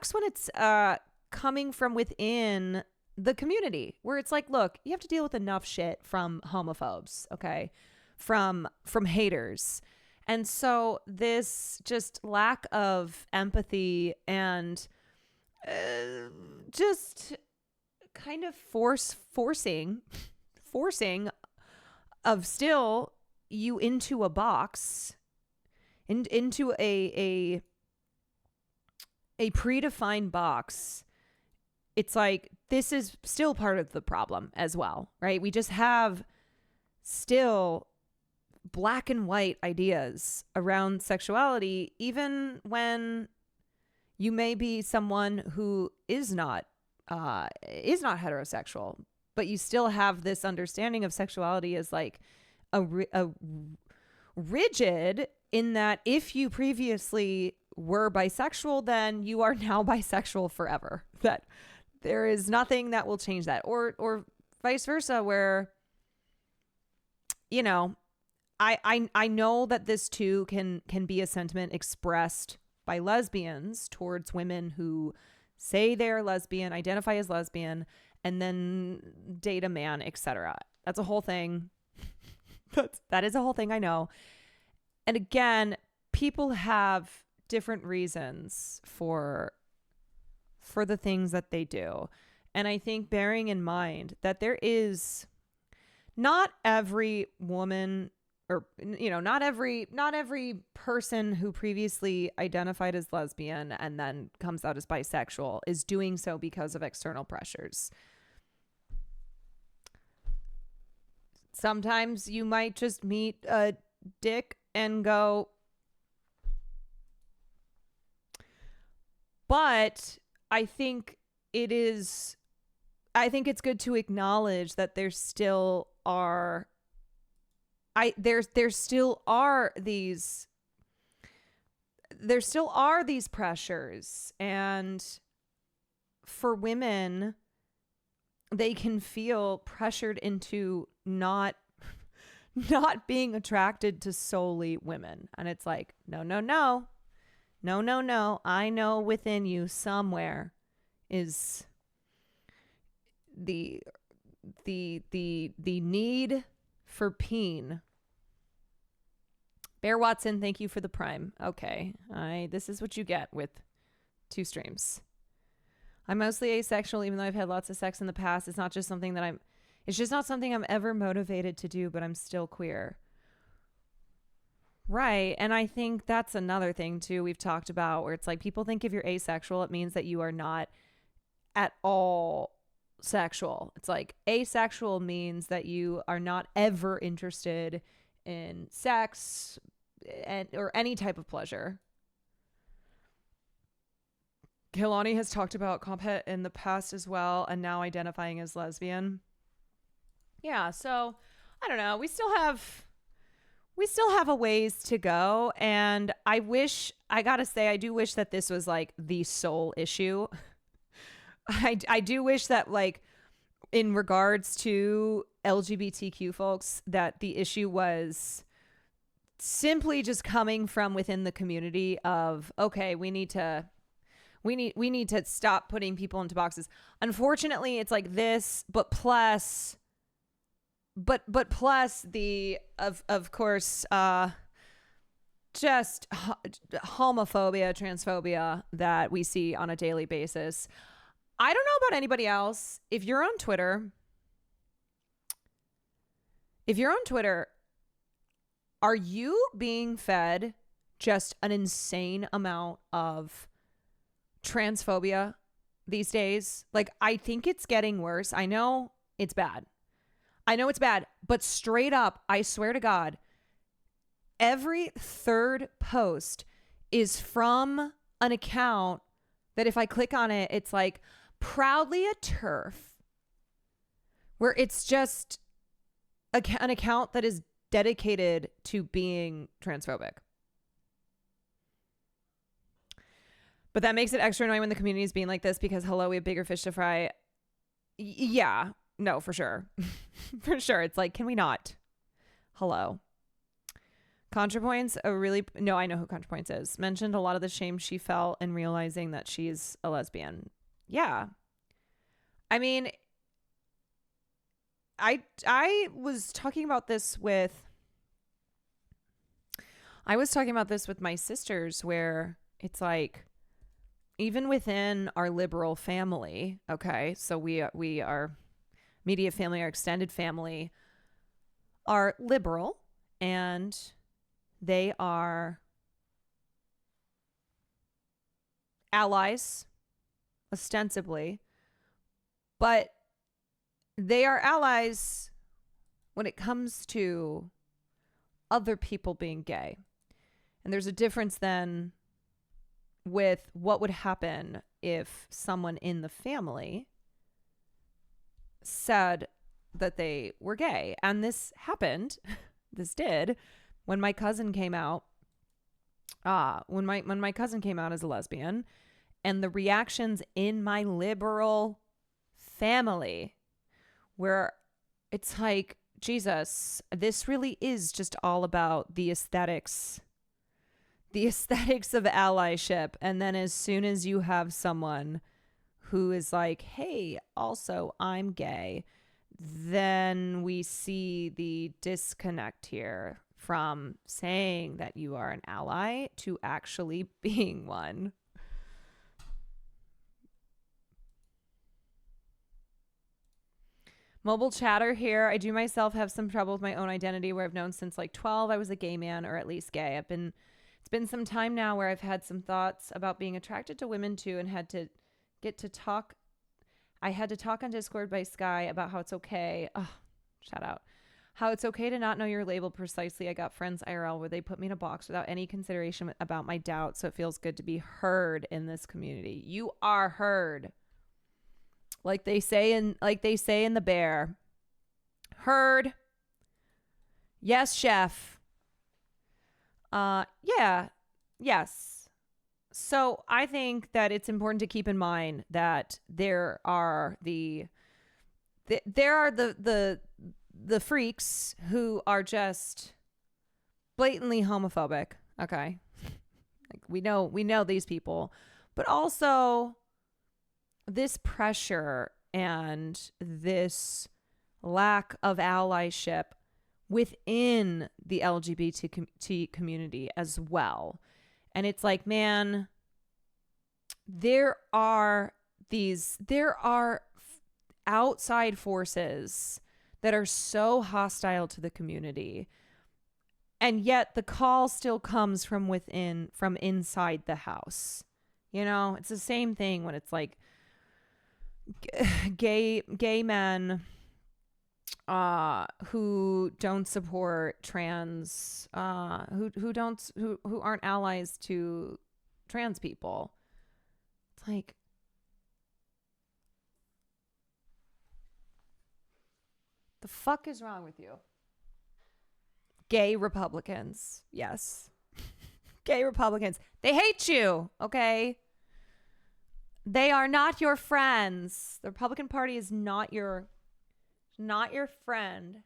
coming from within the community, where it's like, look, you have to deal with enough shit from homophobes, okay? From haters. And so this just lack of empathy and just kind of forcing of still you into a box, into a predefined box. It's like, this is still part of the problem as well, right? We just have still black and white ideas around sexuality, even when you may be someone who is not heterosexual, but you still have this understanding of sexuality as like a rigid, in that if you previously were bisexual, then you are now bisexual forever. That there is nothing that will change that, or vice versa, where, you know, I know that this too can be a sentiment expressed by lesbians towards women who say they're lesbian, identify as lesbian, and then date a man, etc. That's a whole thing. That is a whole thing, I know. And again, people have different reasons for the things that they do. And I think bearing in mind that there is not every woman, or, you know, not every person who previously identified as lesbian and then comes out as bisexual is doing so because of external pressures. Sometimes you might just meet a dick and go. But I think it's good to acknowledge that there still are these pressures, and for women, they can feel pressured into not being attracted to solely women. And it's like, no. I know within you somewhere is the need for peen. Bear Watson, thank you for the prime. Okay. This is what you get with 2 streams. I'm mostly asexual, even though I've had lots of sex in the past. It's just not something I'm ever motivated to do, but I'm still queer. Right. And I think that's another thing too we've talked about, where it's like people think if you're asexual, it means that you are not at all sexual. It's like asexual means that you are not ever interested in sex or any type of pleasure. Kilani has talked about compet in the past as well, and now identifying as lesbian. Yeah, so I don't know. We still have a ways to go, and I gotta say, I do wish that this was like the sole issue. I do wish that, like, in regards to LGBTQ folks, that the issue was simply just coming from within the community of, okay, we need to stop putting people into boxes. Unfortunately, it's like this, but plus the of course just homophobia, transphobia that we see on a daily basis. I don't know about anybody else. If you're on Twitter, are you being fed just an insane amount of transphobia these days? Like, I think it's getting worse. I know it's bad, but straight up, I swear to God, every third post is from an account that if I click on it, it's like proudly a TERF, where it's just an account that is dedicated to being transphobic. But that makes it extra annoying when the community is being like this, because hello, we have bigger fish to fry. Yeah, no, for sure. For sure. It's like, can we not? Hello. ContraPoints, I know who ContraPoints is. Mentioned a lot of the shame she felt in realizing that she's a lesbian. Yeah. I mean, I was talking about this with my sisters, where it's like, even within our liberal family, okay, so we are immediate family, our extended family are liberal, and they are allies, ostensibly, but they are allies when it comes to other people being gay. And there's a difference then with what would happen if someone in the family said that they were gay. And this happened, this did, when my cousin came out. When my cousin came out as a lesbian, and the reactions in my liberal family, where it's like, Jesus, this really is just all about the aesthetics of allyship. And then as soon as you have someone who is like, hey, also I'm gay, then we see the disconnect here from saying that you are an ally to actually being one. Mobile chatter here. I do myself have some trouble with my own identity, where I've known since like 12 I was a gay man, or at least gay. It's been some time now where I've had some thoughts about being attracted to women too, and had to talk on Discord by Sky about how it's okay. Oh, shout out. How it's okay to not know your label precisely. I got friends IRL where they put me in a box without any consideration about my doubt, so it feels good to be heard in this community. You are heard. Like they say in The Bear. Heard. Yes, chef. Yeah. Yes. So I think that it's important to keep in mind that there are the freaks who are just blatantly homophobic. Okay. Like we know these people, but also this pressure and this lack of allyship within the LGBT community as well. And it's like, man, there are outside forces that are so hostile to the community. And yet the call still comes from within, from inside the house. You know, it's the same thing when it's like gay men who don't support trans, who aren't allies to trans people. It's like, the fuck is wrong with you? Gay Republicans. Yes. Gay Republicans. They hate you, okay? They are not your friends. The Republican Party is not your friend.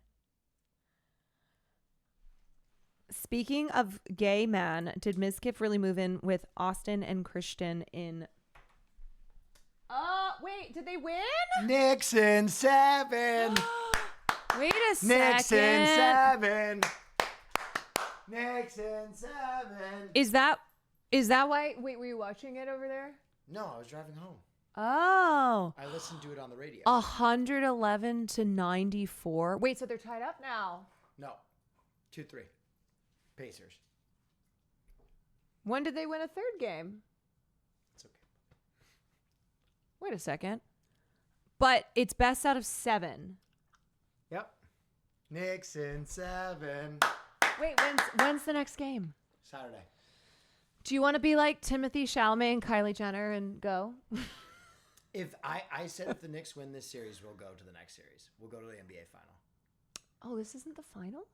Speaking of gay men, did Mizkif really move in with Austin and Christian in... Wait, did they win? Nixon 7. Wait a second. Nixon 7. Nixon 7. Is that why? Wait, were you watching it over there? No, I was driving home. Oh. I listened to it on the radio. 111 to 94. Wait, so they're tied up now? No. 2-3. Pacers. When did they win a third game? It's okay. Wait a second. But it's best out of 7. Yep. Nixon 7. Wait, when's the next game? Saturday. Do you want to be like Timothy Chalamet and Kylie Jenner and go? If I said if the Knicks win this series, we'll go to the next series. We'll go to the NBA final. Oh, this isn't the final?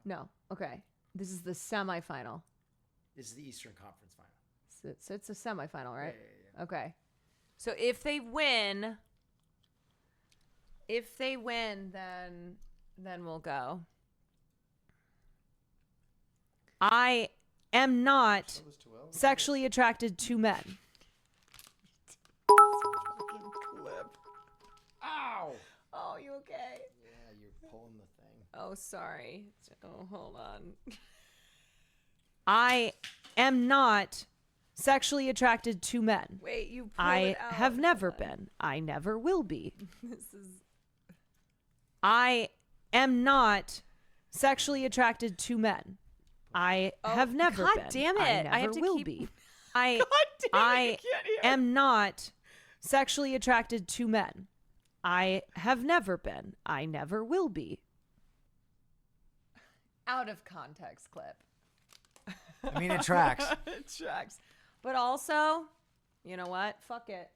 No. Okay. This is the semifinal. This is the Eastern Conference final. So it's a semifinal, right? Yeah. Okay. So if they win, then we'll go. I am not sexually attracted to men. Ow! Oh, you okay? Yeah, you're pulling the thing. Oh, sorry. Oh, hold on. I am not sexually attracted to men. Wait, you pulled I it out. have never been. I never will be. I am not sexually attracted to men. I have never God been. damn it. I never have to will keep... be. I am not sexually attracted to men. I have never been. I never will be. out of context clip. I mean, it tracks. It tracks. But also, you know what? Fuck it.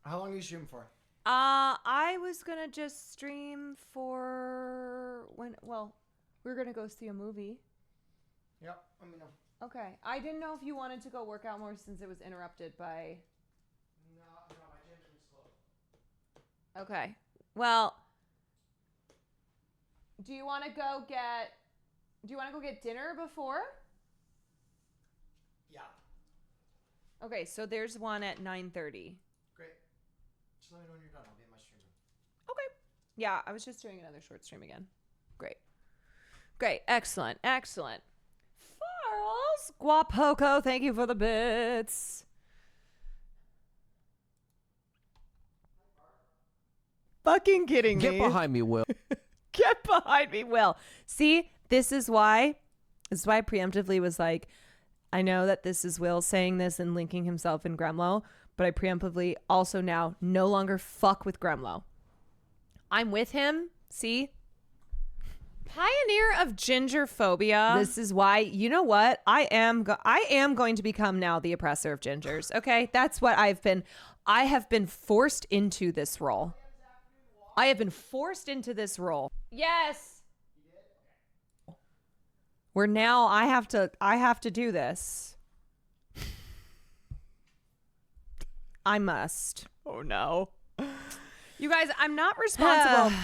How long are you streaming for? I was gonna just stream for we're gonna go see a movie. Yep, let me know. Okay. I didn't know if you wanted to go work out more since it was interrupted by. No, my gym's been slow. Okay. Well, do you want to go get dinner before? Yeah. Okay, so there's one at 9:30. Great. Just let me know when you're done. I'll be at my stream. Okay. Yeah, I was just doing another short stream again. Great. Excellent. Farls Guapoco, thank you for the bits. Fucking kidding me. Get behind me, Will. Get behind me, Will. See, this is why I preemptively was like, I know that this is Will saying this and linking himself in Gremlo, but I preemptively also now no longer fuck with Gremlo. I'm with him. See? Pioneer of ginger phobia. This is why, you know what? I am going to become now the oppressor of gingers. Okay? That's what I have been forced into this role. Yes. Where now I have to do this. I must. Oh no. You guys, I'm not responsible.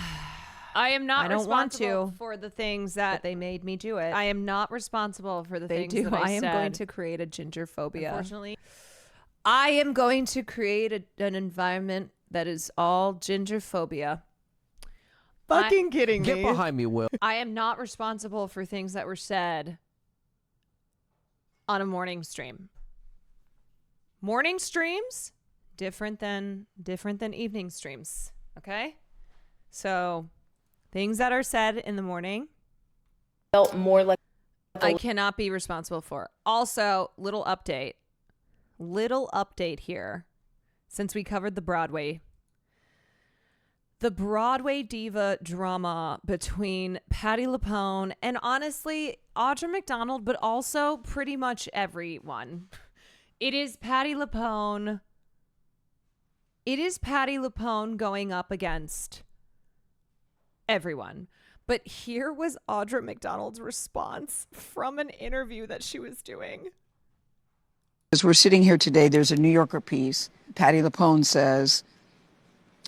I am not responsible for the things that they made me do it. I am not responsible for the things that I am going to create a ginger phobia. Unfortunately, I am going to create an environment that is all ginger phobia. Fucking kidding me. Get behind me, Will. I am not responsible for things that were said on a morning stream. Morning streams different than evening streams, okay? So, things that are said in the morning Felt more like I cannot be responsible for. Also, little update here. Since we covered the Broadway diva drama between Patti LuPone and honestly Audra McDonald, but also pretty much everyone. It is Patti LuPone going up against everyone. But here was Audra McDonald's response from an interview that she was doing. As we're sitting here today, there's a New Yorker piece. Patti LuPone says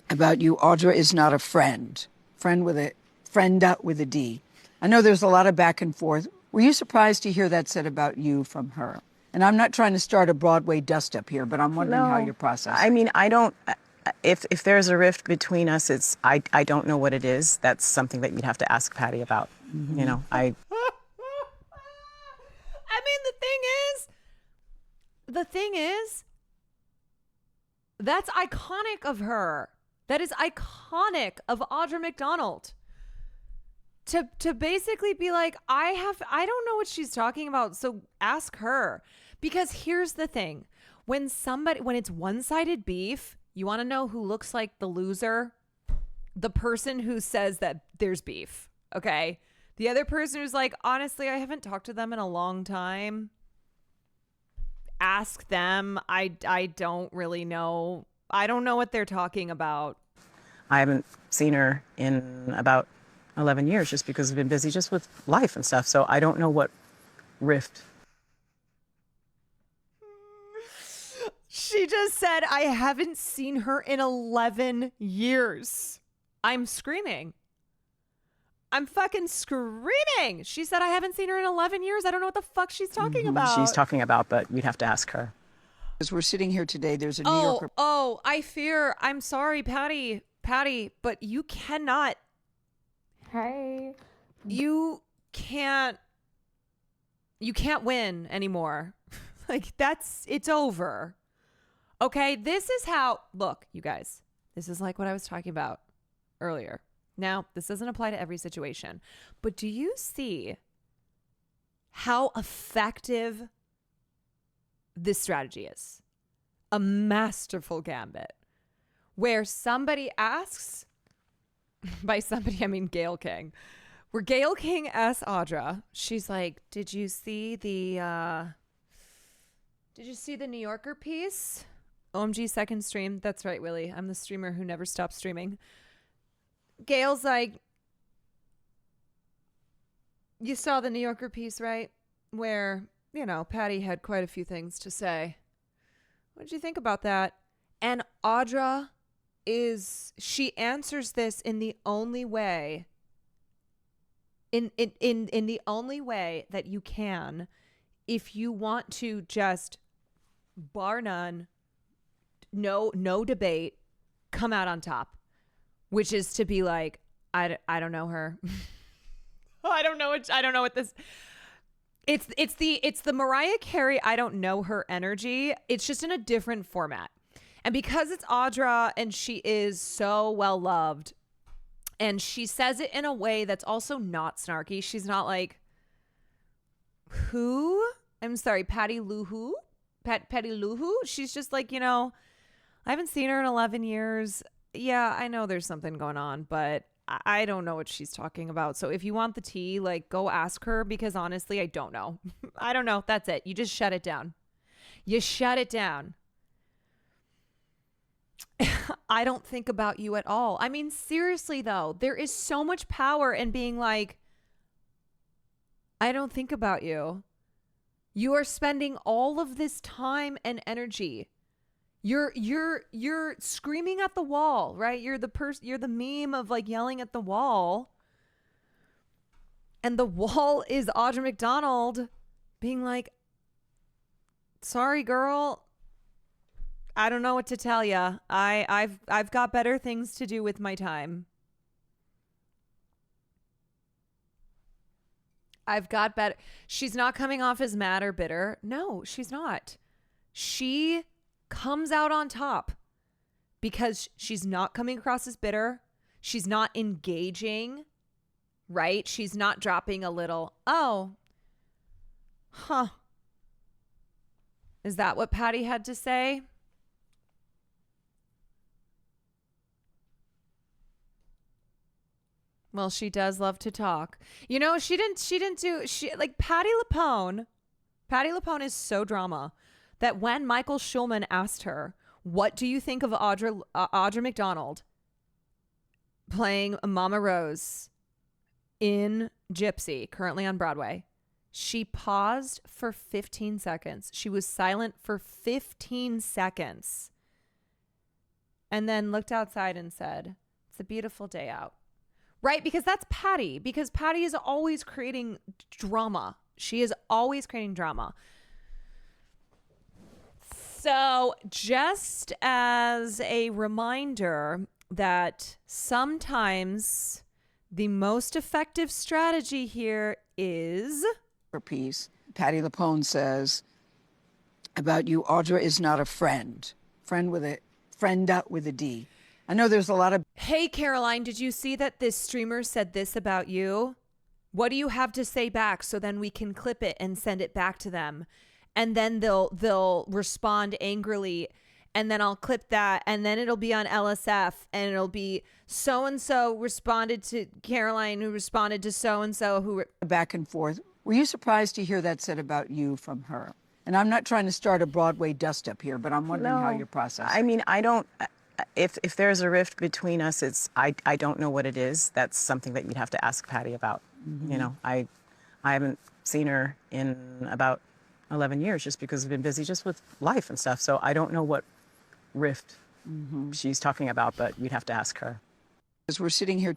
about you, Audra is not a friend with a D. I know there's a lot of back and forth. Were you surprised to hear that said about you from her? And I'm not trying to start a Broadway dust up here, but I'm wondering how you're processing. I mean, I don't. If there's a rift between us, I don't know what it is. That's something that you'd have to ask Patti about. Mm-hmm. You know, I mean, the thing is, that's iconic of her. That is iconic of Audra McDonald. To basically be like, I don't know what she's talking about, so ask her. Because here's the thing. When it's one-sided beef, you want to know who looks like the loser? The person who says that there's beef, okay? The other person who's like, honestly, I haven't talked to them in a long time. Ask them. I don't really know. I don't know what they're talking about. I haven't seen her in about 11 years just because I've been busy just with life and stuff. So I don't know what rift. She just said, I haven't seen her in 11 years. I'm screaming. I'm fucking screaming. She said, I haven't seen her in 11 years. I don't know what the fuck she's talking about. She's talking about, but you'd have to ask her. As we're sitting here today, there's a New Yorker. I'm sorry, Patti, but you cannot. Hi. You can't win anymore. Like, it's over. Okay, this is how, look, you guys, this is like what I was talking about earlier. Now, this doesn't apply to every situation, but do you see how effective this strategy is? A masterful gambit where somebody asks, by somebody, I mean Gayle King, where Gayle King asks Audra, she's like, did you see the New Yorker piece? OMG second stream. That's right, Willie. I'm the streamer who never stops streaming. Gayle's like, you saw the New Yorker piece, right? Where, you know, Patty had quite a few things to say. What did you think about that? And Audra she answers this in the only way, in the only way that you can, if you want to just, bar none, no debate, come out on top, which is to be like, I don't know her. I don't know what this. It's the Mariah Carey I don't know her energy. It's just in a different format. And because it's Audra and she is so well loved, and she says it in a way that's also not snarky. She's not like, who? I'm sorry, Patty Lou who? Patty Lou who? She's just like, you know, I haven't seen her in 11 years. Yeah, I know there's something going on, but I don't know what she's talking about. So if you want the tea, like, go ask her, because honestly, I don't know. I don't know. That's it. You just shut it down. You shut it down. I don't think about you at all. I mean, seriously, though, there is so much power in being like, I don't think about you. You are spending all of this time and energy. You're screaming at the wall, right? You're the meme of like yelling at the wall. And the wall is Audra McDonald being like, sorry, girl. I don't know what to tell you. I've got better things to do with my time. I've got better. She's not coming off as mad or bitter. No, she's not. She comes out on top because she's not coming across as bitter. She's not engaging, right? She's not dropping a little, oh, huh. Is that what Patty had to say? Well, she does love to talk. You know, she like Patti LuPone is so drama that when Michael Schulman asked her, what do you think of Audra McDonald playing Mama Rose in Gypsy, currently on Broadway, she paused for 15 seconds. She was silent for 15 seconds and then looked outside and said, it's a beautiful day out. Right? Because that's Patty. Because Patty is always creating drama. She is always creating drama. So just as a reminder that sometimes the most effective strategy here is... For peace, Patti LuPone says about you, Audra is not a friend. Friend with a D. I know there's a lot of... Hey, Caroline, did you see that this streamer said this about you? What do you have to say back so then we can clip it and send it back to them? And then they'll respond angrily, and then I'll clip that, and then it'll be on LSF, and it'll be so-and-so responded to Caroline, who responded to so-and-so who... Back and forth. Were you surprised to hear that said about you from her? And I'm not trying to start a Broadway dust-up here, but I'm wondering how you're processing. I mean, I don't... If there's a rift between us, it's I don't know what it is. That's something that you'd have to ask Patty about. Mm-hmm. You know, I haven't seen her in about 11 years just because I've been busy just with life and stuff. So I don't know what rift she's talking about, but we'd have to ask her. As we're sitting here.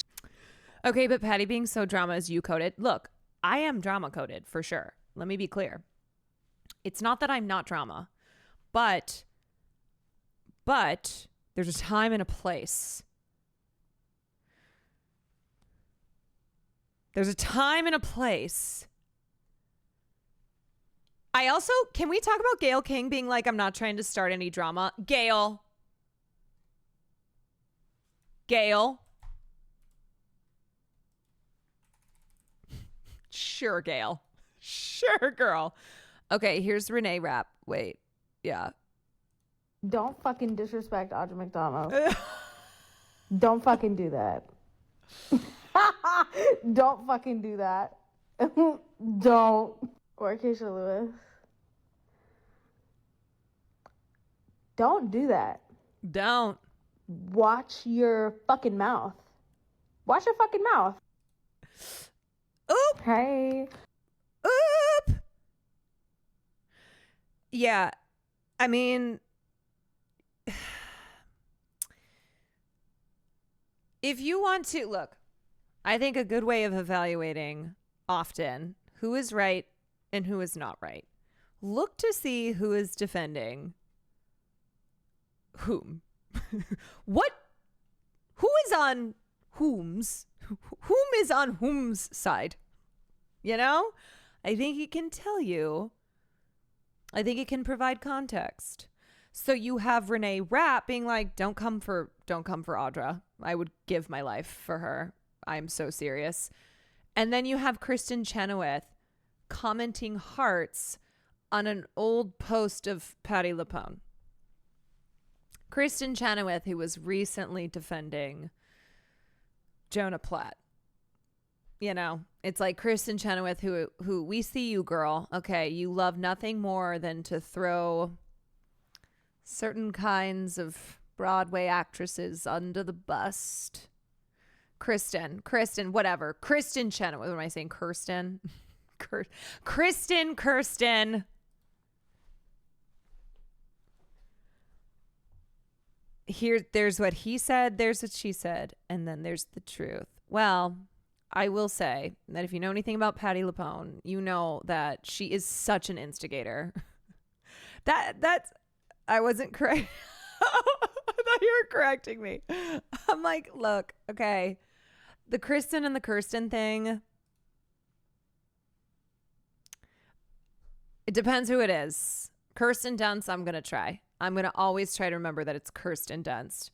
Okay, but Patty being so drama is you coded. Look, I am drama coded for sure. Let me be clear. It's not that I'm not drama, but there's a time and a place. There's a time and a place. I also, can we talk about Gayle King being like, I'm not trying to start any drama? Gayle. Sure, Gayle. Sure, girl. Okay, here's Renee Rapp. Wait, yeah. Don't fucking disrespect Audra McDonald. Don't fucking do that. Don't fucking do that. Don't. Or Keisha Lewis. Don't do that. Don't. Watch your fucking mouth. Watch your fucking mouth. Oop. Hey. Oop. Yeah. I mean, if you want to, look, I think a good way of evaluating often who is right and who is not right. Look to see who is defending whom. Who is on whom's? Whom is on whom's side? You know? I think it can tell you. I think it can provide context. So you have Renee Rapp being like, don't come for Audra. I would give my life for her. I'm so serious. And then you have Kristen Chenoweth commenting hearts on an old post of Patti LuPone. Kristen Chenoweth, who was recently defending Jonah Platt. You know, it's like Kristen Chenoweth, who we see you, girl. Okay, you love nothing more than to throw certain kinds of Broadway actresses under the bus. Kristen, whatever. Kristen Chenoweth. What am I saying? Kirsten. Here, there's what he said, there's what she said, and then there's the truth. Well, I will say that if you know anything about Patti LuPone, you know that she is such an instigator. That's I wasn't correct. I thought you were correcting me. I'm like, look, okay. The Kristen and the Kirsten thing. It depends who it is. Kirsten Dunst, I'm going to try. I'm going to always try to remember that it's Kirsten Dunst.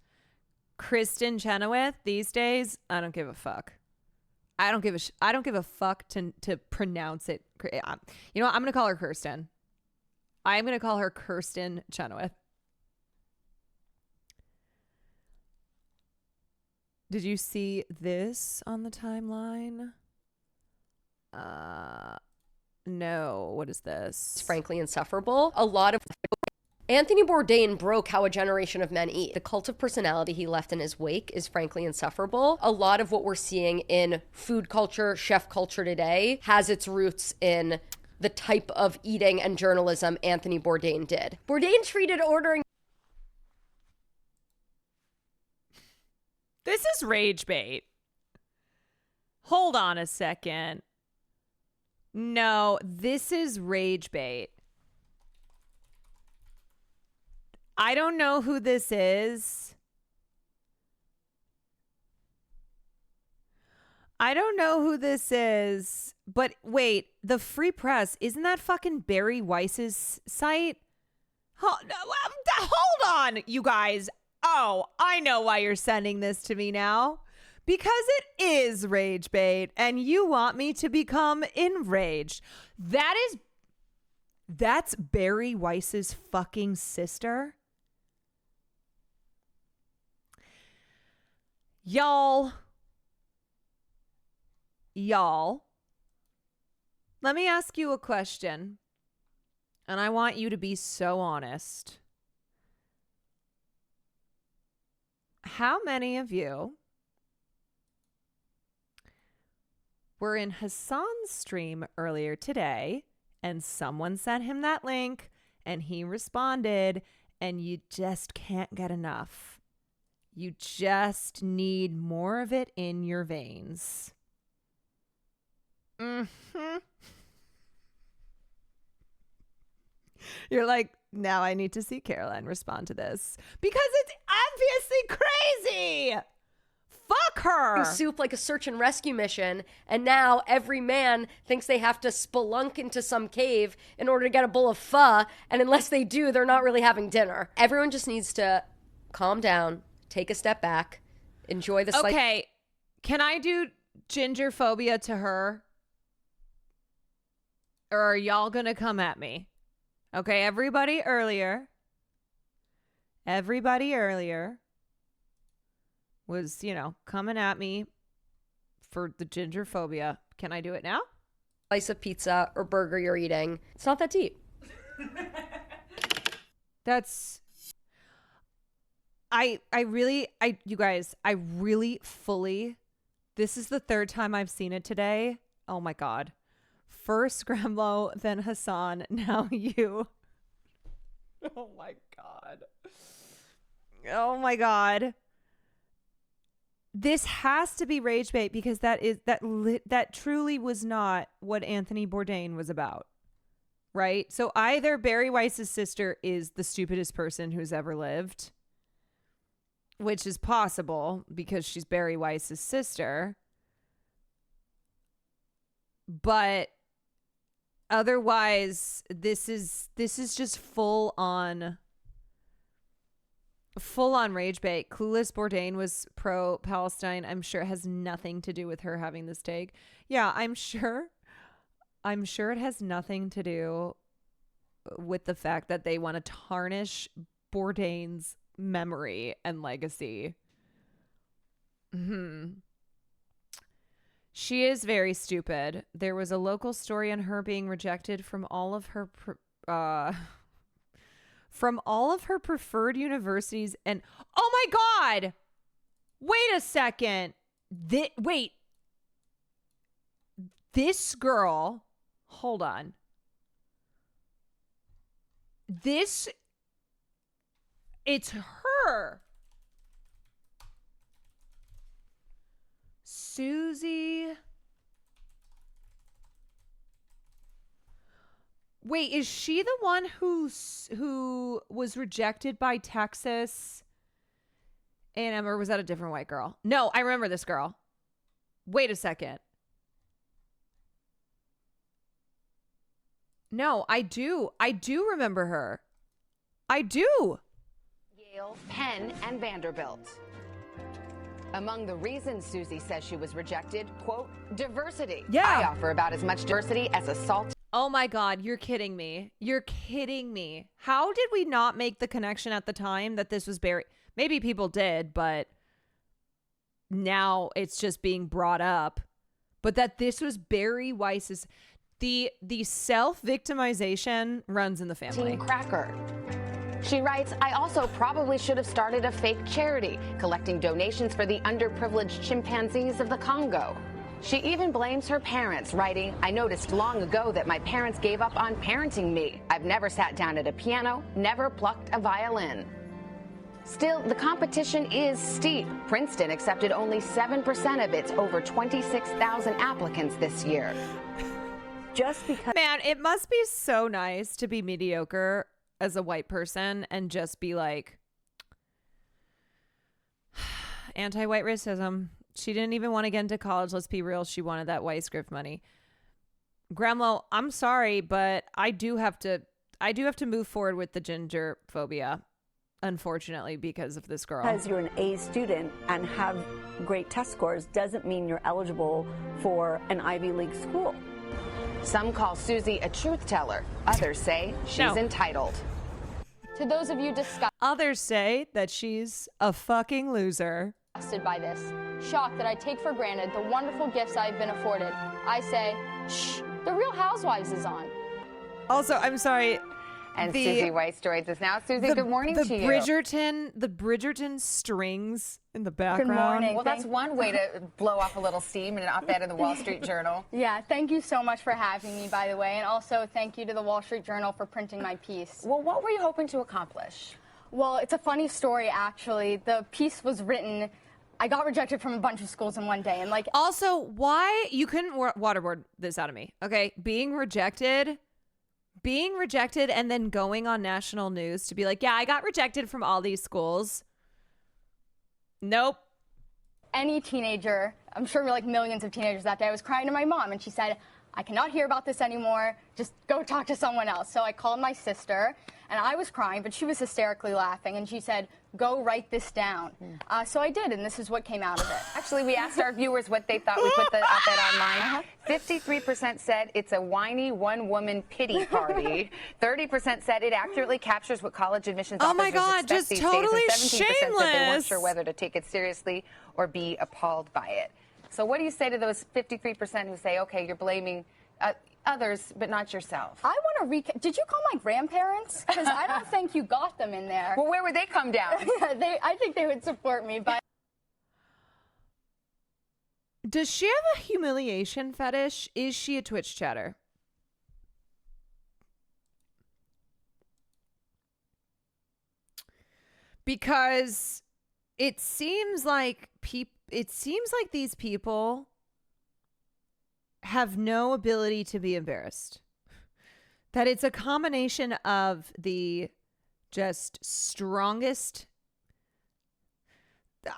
Kristen Chenoweth, these days, I don't give a fuck. I don't give a fuck to pronounce it. You know what? I'm going to call her Kirsten. I'm going to call her Kirsten Chenoweth. Did you see this on the timeline? No. What is this? It's frankly insufferable. A lot of Anthony Bourdain broke how a generation of men eat. The cult of personality he left in his wake is frankly insufferable. A lot of what we're seeing in food culture, chef culture today has its roots in the type of eating and journalism Anthony Bourdain did. Bourdain treated ordering. This is rage bait. Hold on a second. No, this is rage bait. I don't know who this is. But wait, the Free Press, isn't that fucking Barry Weiss's site? Hold on, you guys. Oh, I know why you're sending this to me now. Because it is rage bait and you want me to become enraged. That's Barry Weiss's fucking sister. Y'all, let me ask you a question. And I want you to be so honest. How many of you were in Hassan's stream earlier today and someone sent him that link and he responded and you just can't get enough? You just need more of it in your veins. Mm-hmm. You're like, now I need to see Caroline respond to this because it's obviously crazy. Fuck her. Soup like a search and rescue mission, and now every man thinks they have to spelunk into some cave in order to get a bowl of pho, and unless they do, they're not really having dinner. Everyone just needs to calm down, take a step back, enjoy the Okay, can I do ginger phobia to her? Or are y'all gonna come at me? Okay, everybody earlier was, coming at me for the ginger phobia. Can I do it now? Slice of pizza or burger you're eating. It's not that deep. That's you guys, I really fully, this is the third time I've seen it today. Oh my God. First Gremlo, then Hassan, now you. Oh my God. Oh my God. This has to be rage bait because that truly was not what Anthony Bourdain was about. Right? So either Barry Weiss's sister is the stupidest person who's ever lived, which is possible because she's Barry Weiss's sister. But otherwise, this is just full on rage bait. Clueless Bourdain was pro-Palestine. I'm sure it has nothing to do with her having this take. Yeah, I'm sure it has nothing to do with the fact that they want to tarnish Bourdain's memory and legacy. She is very stupid. There was a local story on her being rejected from all of her preferred universities, and oh my God, wait a second. This girl, hold on. It's her. Susie. Wait, is she the one who was rejected by Texas A&M, or was that a different white girl? No, I remember this girl. Wait a second. No, I do remember her. I do. Yale, Penn, and Vanderbilt. Among the reasons Susie says she was rejected, quote, diversity. Yeah. I offer about as much diversity as a salt. Oh my God, you're kidding me. You're kidding me. How did we not make the connection at the time that this was Barry? Maybe people did, but now it's just being brought up. But that this was Barry Weiss's... The self-victimization runs in the family. Team Cracker. She writes, I also probably should have started a fake charity, collecting donations for the underprivileged chimpanzees of the Congo. She even blames her parents, writing, I noticed long ago that my parents gave up on parenting me. I've never sat down at a piano, never plucked a violin. Still, the competition is steep. Princeton accepted only 7% of its over 26,000 applicants this year. Just because... Man, it must be so nice to be mediocre as a white person and just be like, anti-white racism. She didn't even want to get into college. Let's be real. She wanted that Weisgriff money. Gremlo, I'm sorry, but I do have to move forward with the ginger phobia, unfortunately, because of this girl. Because you're an A student and have great test scores doesn't mean you're eligible for an Ivy League school. Some call Susie a truth teller. Others say she's entitled. To those of you Others say that she's a fucking loser. Disgusted by this, shocked that I take for granted the wonderful gifts I've been afforded, I say, shh, The Real Housewives is on. Also, I'm sorry. And Susie Weiss joins us now. Susie, good morning to you. The Bridgerton strings in the background. Good morning. Well, that's one way to blow off a little steam in an op-ed in the Wall Street Journal. Yeah, thank you so much for having me, by the way, and also thank you to the Wall Street Journal for printing my piece. Well, what were you hoping to accomplish? Well, it's a funny story, actually. The piece was written... I got rejected from a bunch of schools in one day, and like... Also, why... You couldn't waterboard this out of me, okay? Being rejected and then going on national news to be like, yeah, I got rejected from all these schools. Nope. Any teenager, I'm sure like millions of teenagers that day, I was crying to my mom, and she said, I cannot hear about this anymore. Just go talk to someone else. So I called my sister, and I was crying, but she was hysterically laughing, and she said, go write this down. So I did, and this is what came out of it. Actually, we asked our viewers what they thought. We put the op-ed online. 53% said it's a whiny one-woman pity party. 30% said it accurately captures what college admissions oh my officers God, expect just these totally days. And 17% said they weren't shameless. sure whether to take it seriously or be appalled by it. So what do you say to those 53% who say, okay, you're blaming others, but not yourself? I want to did you call my grandparents? Because I don't think you got them in there. Well, where would they come down? I think they would support me, but. Does she have a humiliation fetish? Is she a Twitch chatter? Because it seems like these people have no ability to be embarrassed. That it's a combination of the just strongest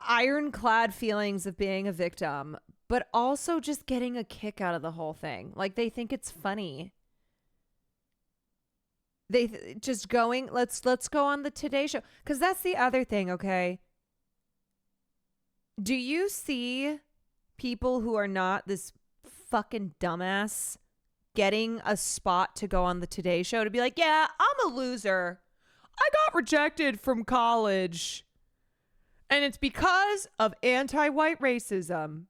ironclad feelings of being a victim, but also just getting a kick out of the whole thing. Like they think it's funny. They just going, let's go on the Today Show. Because that's the other thing, okay? Do you see people who are not this fucking dumbass getting a spot to go on the Today Show to be like, yeah, I'm a loser. I got rejected from college. And it's because of anti-white racism.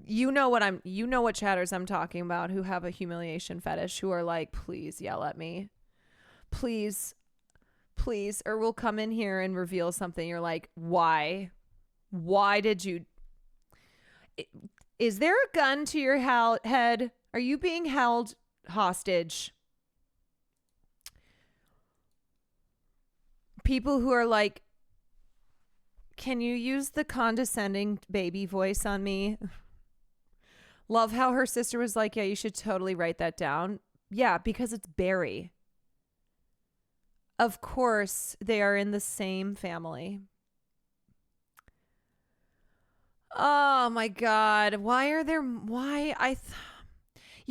You know what chatters I'm talking about who have a humiliation fetish, who are like, please yell at me. Please, or we'll come in here and reveal something. You're like, why? Why did you? Is there a gun to your head? Are you being held hostage? People who are like, can you use the condescending baby voice on me? Love how her sister was like, yeah, you should totally write that down. Yeah, because it's Barry. Of course, they are in the same family. Oh my God. You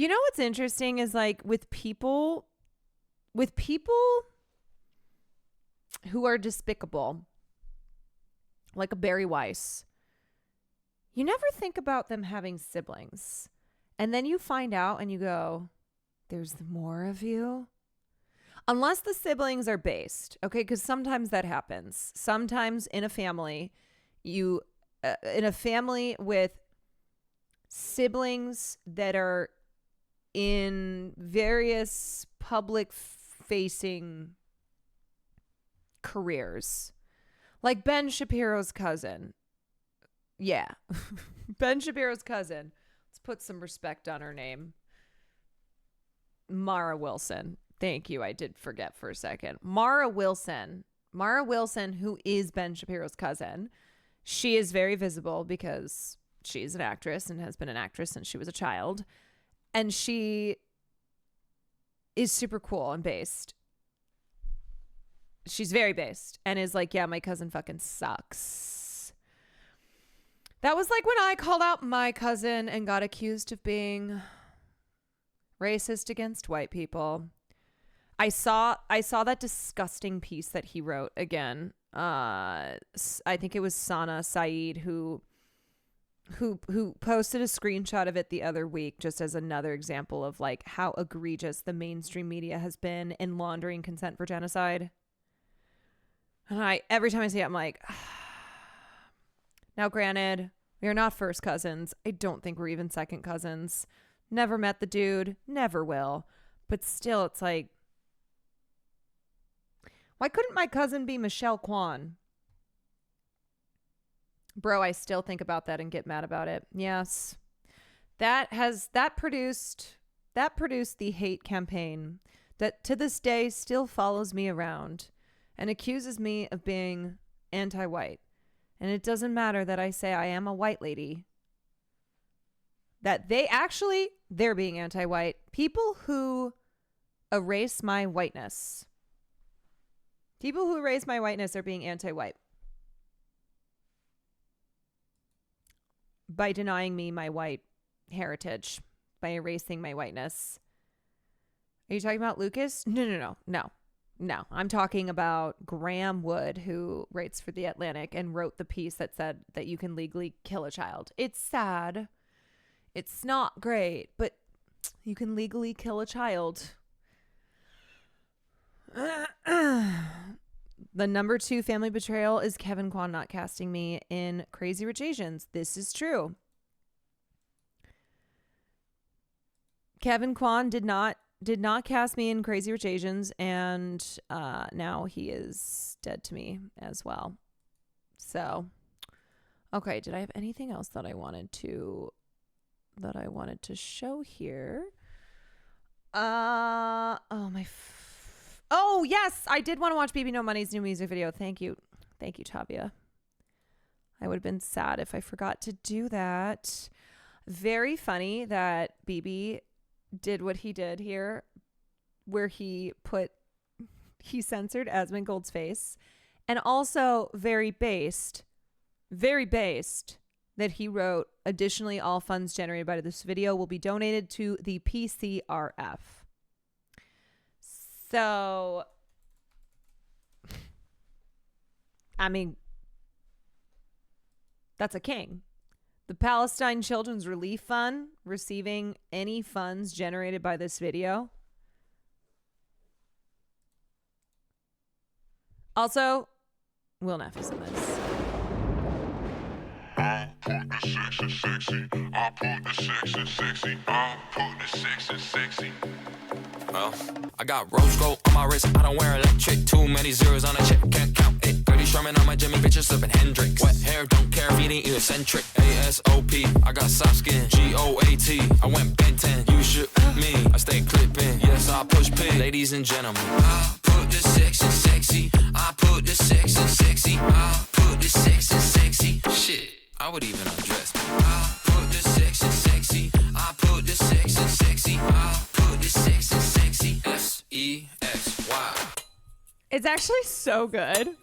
know what's interesting is like with people who are despicable, like a Barry Weiss, you never think about them having siblings. And then you find out and you go, there's more of you? Unless the siblings are based, okay? Because sometimes that happens. Sometimes in a family, in a family with siblings that are in various public-facing careers, like Ben Shapiro's cousin. Yeah. Ben Shapiro's cousin. Let's put some respect on her name. Mara Wilson. Thank you. I did forget for a second. Mara Wilson, who is Ben Shapiro's cousin. She is very visible because she's an actress and has been an actress since she was a child. And she is super cool and based. She's very based and is like, yeah, my cousin fucking sucks. That was like when I called out my cousin and got accused of being racist against white people. I saw that disgusting piece that he wrote again. I think it was Sana Saeed who posted a screenshot of it the other week, just as another example of like how egregious the mainstream media has been in laundering consent for genocide. And every time I see it, I'm like, now granted, we are not first cousins. I don't think we're even second cousins. Never met the dude, never will. But still, it's like, why couldn't my cousin be Michelle Kwan? Bro, I still think about that and get mad about it. Yes. That produced the hate campaign that to this day still follows me around and accuses me of being anti-white. And it doesn't matter that I say I am a white lady. That they're being anti-white. People who erase my whiteness. People who erase my whiteness are being anti-white. By denying me my white heritage. By erasing my whiteness. Are you talking about Lucas? No. I'm talking about Graham Wood, who writes for The Atlantic and wrote the piece that said that you can legally kill a child. It's sad. It's not great, but you can legally kill a child. The number 2 family betrayal is Kevin Kwan not casting me in Crazy Rich Asians. This is true. Kevin Kwan did not cast me in Crazy Rich Asians, and now he is dead to me as well. So, okay, did I have anything else that I wanted to show here? Oh, yes, I did want to watch BB No Money's new music video. Thank you, Tavia. I would have been sad if I forgot to do that. Very funny that BB did what he did here, where he censored Esmond Gold's face, and also very based that he wrote, additionally, all funds generated by this video will be donated to the PCRF. So, I mean, that's a king. The Palestine Children's Relief Fund receiving any funds generated by this video. Also, Will Neff is in this. I put the sex in sexy. I put the sex in sexy. I put the sex in sexy. Well, I got rose gold on my wrist. I don't wear electric. Too many zeros on a check. Can't count it. Gertie Sherman on my Jimmy. Bitches slipping Hendrix. Wet hair, don't care. Feeding you eccentric. ASOP. I got soft skin. GOAT. I went Ben 10. You should me. I stay clipping. Yes, I push pin. Ladies and gentlemen. I put the sex in sexy. I put the sex in sexy. I put the sex in sexy. Shit. I would even undress me. I put the sex in sexy. I put the sex in sexy. I put the sex in sexy. SEXY. It's actually so good.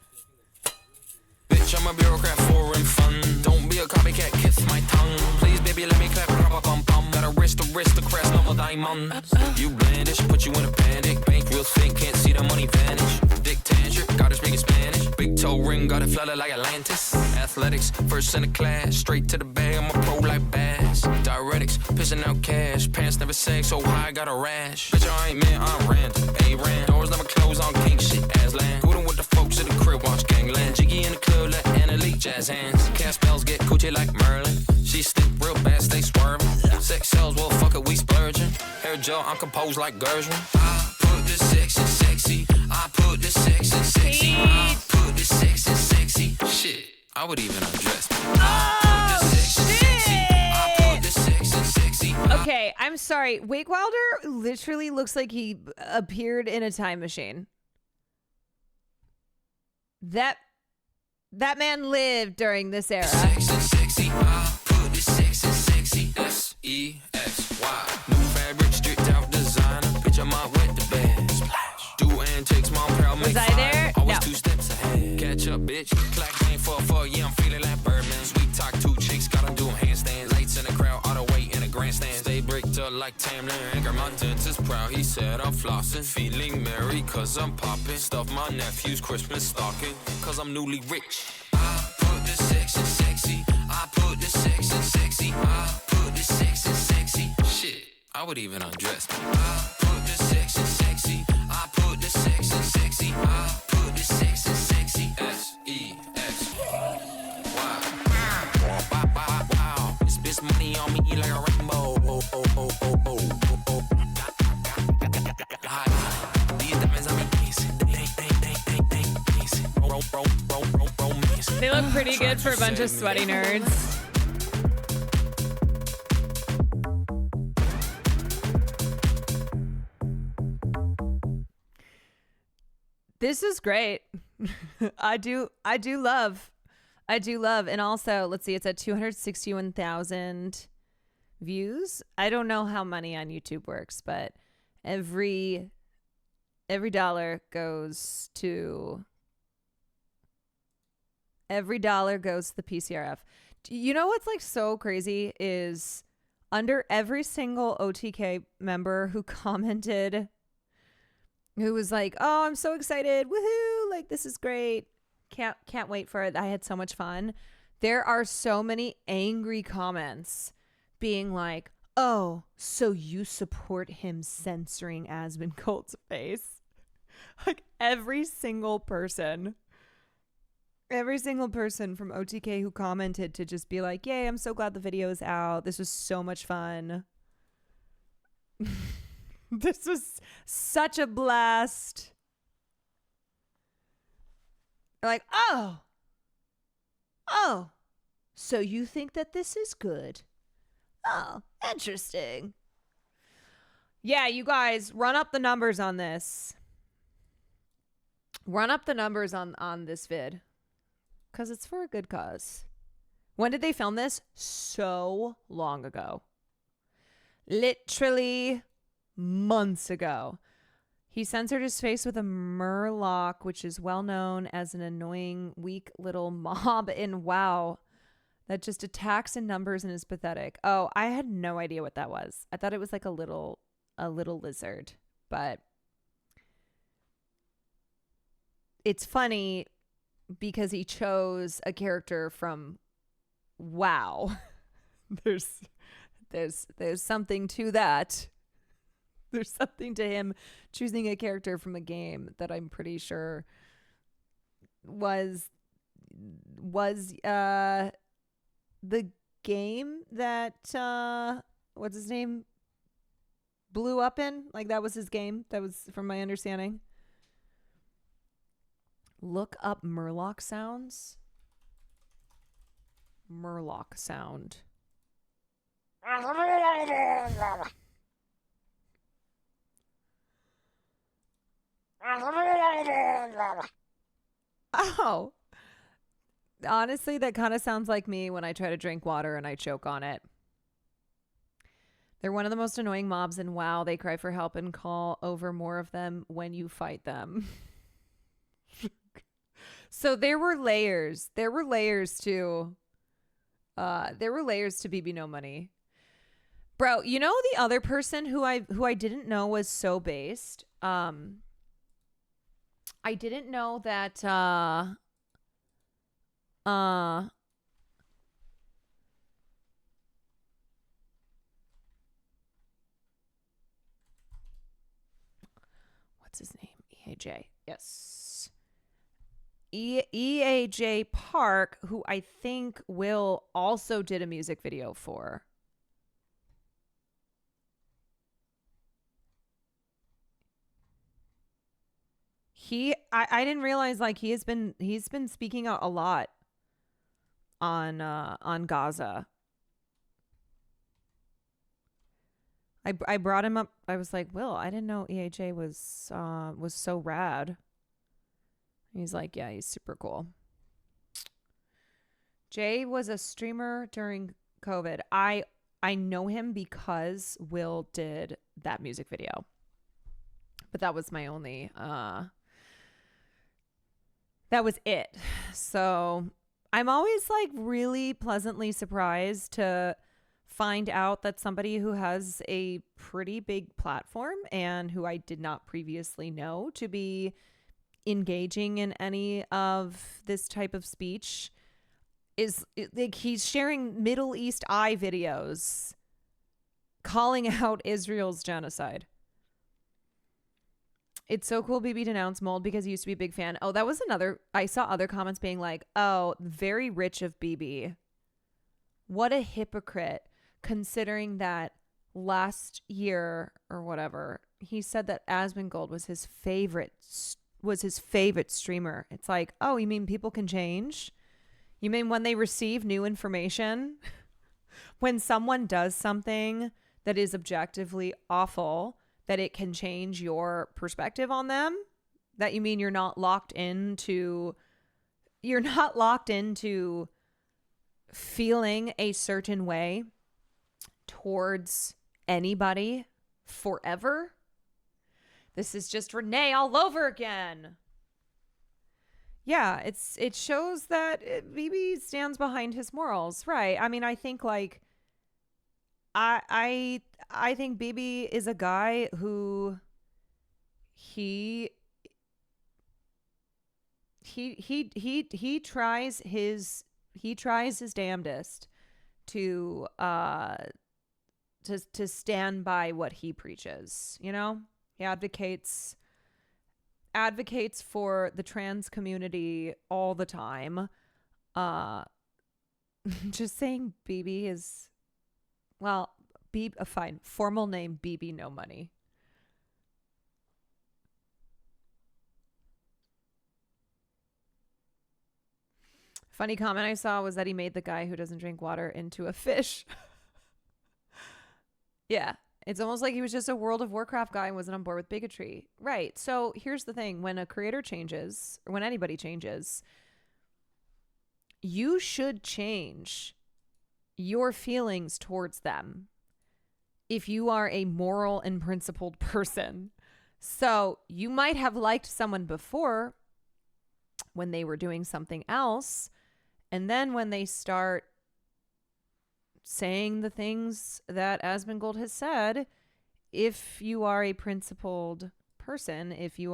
Bitch, I'm a bureaucrat, foreign fun. Don't be a copycat, kiss my tongue. Please, baby, let me clap, bum bum. Got a aristocrat, no diamonds. You blandish, put you in a panic. Bank real thick, can't see the money vanish. Dick tantric, got her speaking Spanish. Big toe ring, got it flooded like Atlantis. Athletics, first in the class. Straight to the bag, I'm a pro like Bass. Diuretics, pissing out cash. Pants never sag, so high, got a rash. Bitch, I ain't man, I'm random. A-Ran, doors never close on king shit, Aslan. Cooling with the folks at the crib, watch gangland. Jiggy in the club, let Anna leak, jazz hands. Cast spells, get coochie like Merlin. She stink real bad, stay swerving. Sex sells, well, fuck it, we splurging. Hair gel, I'm composed like Gershwin. I put the sex in sexy. I put the sex in sexy. I put the sex in sexy. Shit, I would even undress me. I put the sex in sexy. I put the sex in sexy. Okay, I'm sorry. Wake Wilder literally looks like he appeared in a time machine. That man lived during this era. Sex and sexy. I put the sex in sexy. SEXY. New fabric, stripped out designer. Bitch, I might wet the bed. Splash. Do antics, mom proud, make Was I fire. there? Always No. 2 steps ahead. Catch up, bitch. Clack game for yeah, I'm feeling like Birdman. Sweet talk, 2 chicks, got 'em doing handstands. Lights in the crowd, all the way in a grandstand. Stay bricked up like Tamlin. Anchor, my dentist proud. He said I'm flossing. Feeling merry, cause I'm popping. Stuff my nephew's Christmas stocking, cause I'm newly rich. I put the sex in sexy. I put the sex in sexy. I put the sex in sexy. Shit, I would even undress me. I put the sex in sexy. I put the sex in sexy. I put the sex in sexy. SEXY. Wow. This bitch money on me like a rainbow. These diamonds on me. They look pretty good for a bunch of sweaty nerds. This is great. I do love. And also, let's see, it's at 261,000 views. I don't know how money on YouTube works, but every dollar goes to the PCRF. You know what's like so crazy is under every single OTK member who commented, who was like, "Oh, I'm so excited. Woohoo. Like, this is great. Can't wait for it. I had so much fun." There are so many angry comments being like, "Oh, so you support him censoring Asmund Gold's face?" Like every single person from OTK who commented to just be like, yay, I'm so glad the video is out. This was so much fun. This was such a blast. Like, oh, so you think that this is good? Oh, interesting. Yeah, you guys, run up the numbers on this. Run up the numbers on this vid. Because it's for a good cause. When did they film this? So long ago. Literally months ago. He censored his face with a murloc, which is well known as an annoying, weak little mob in WoW that just attacks in numbers and is pathetic. Oh, I had no idea what that was. I thought it was like a little lizard, but it's funny because he chose a character from WoW. There's something to that. There's something to him choosing a character from a game that I'm pretty sure was the game that what's his name blew up in. Like that was his game. That was from my understanding. Look up Murloc sounds. Murloc sound. Oh. Honestly, that kind of sounds like me when I try to drink water and I choke on it. They're one of the most annoying mobs in WoW. They cry for help and call over more of them when you fight them. So there were layers. There were layers to BB No Money. Bro, you know the other person who I didn't know was so based? I didn't know that what's his name? EAJ. Yes. EAJ Park, who I think Will also did a music video for. I didn't realize like he's been speaking out a lot on Gaza. I brought him up. I was like, Will, I didn't know EAJ was so rad. He's like, yeah, he's super cool. Jay was a streamer during COVID. I know him because Will did that music video. But that was my only that was it. So I'm always like really pleasantly surprised to find out that somebody who has a pretty big platform and who I did not previously know to be engaging in any of this type of speech is like he's sharing Middle East Eye videos calling out Israel's genocide. It's so cool BB denounced Mold because he used to be a big fan. Oh, that was another. I saw other comments being like, oh, very rich of BB. What a hypocrite, considering that last year or whatever, he said that Asmongold was his favorite streamer. It's like, oh, you mean people can change? You mean when they receive new information? When someone does something that is objectively awful, that it can change your perspective on them? That you mean you're not locked into feeling a certain way towards anybody forever? This is just Renee all over again. Yeah, it shows that BB stands behind his morals, right? I mean, I think like I think BB is a guy who he tries his damnedest to stand by what he preaches, you know? He advocates advocates for the trans community all the time. Just saying BB is, well, fine. Formal name BB No Money. Funny comment I saw was that he made the guy who doesn't drink water into a fish. Yeah. It's almost like he was just a World of Warcraft guy and wasn't on board with bigotry. Right. So here's the thing. When a creator changes, or when anybody changes, you should change your feelings towards them if you are a moral and principled person. So you might have liked someone before when they were doing something else. And then when they start saying the things that Asmongold has said, if you are a principled person, if you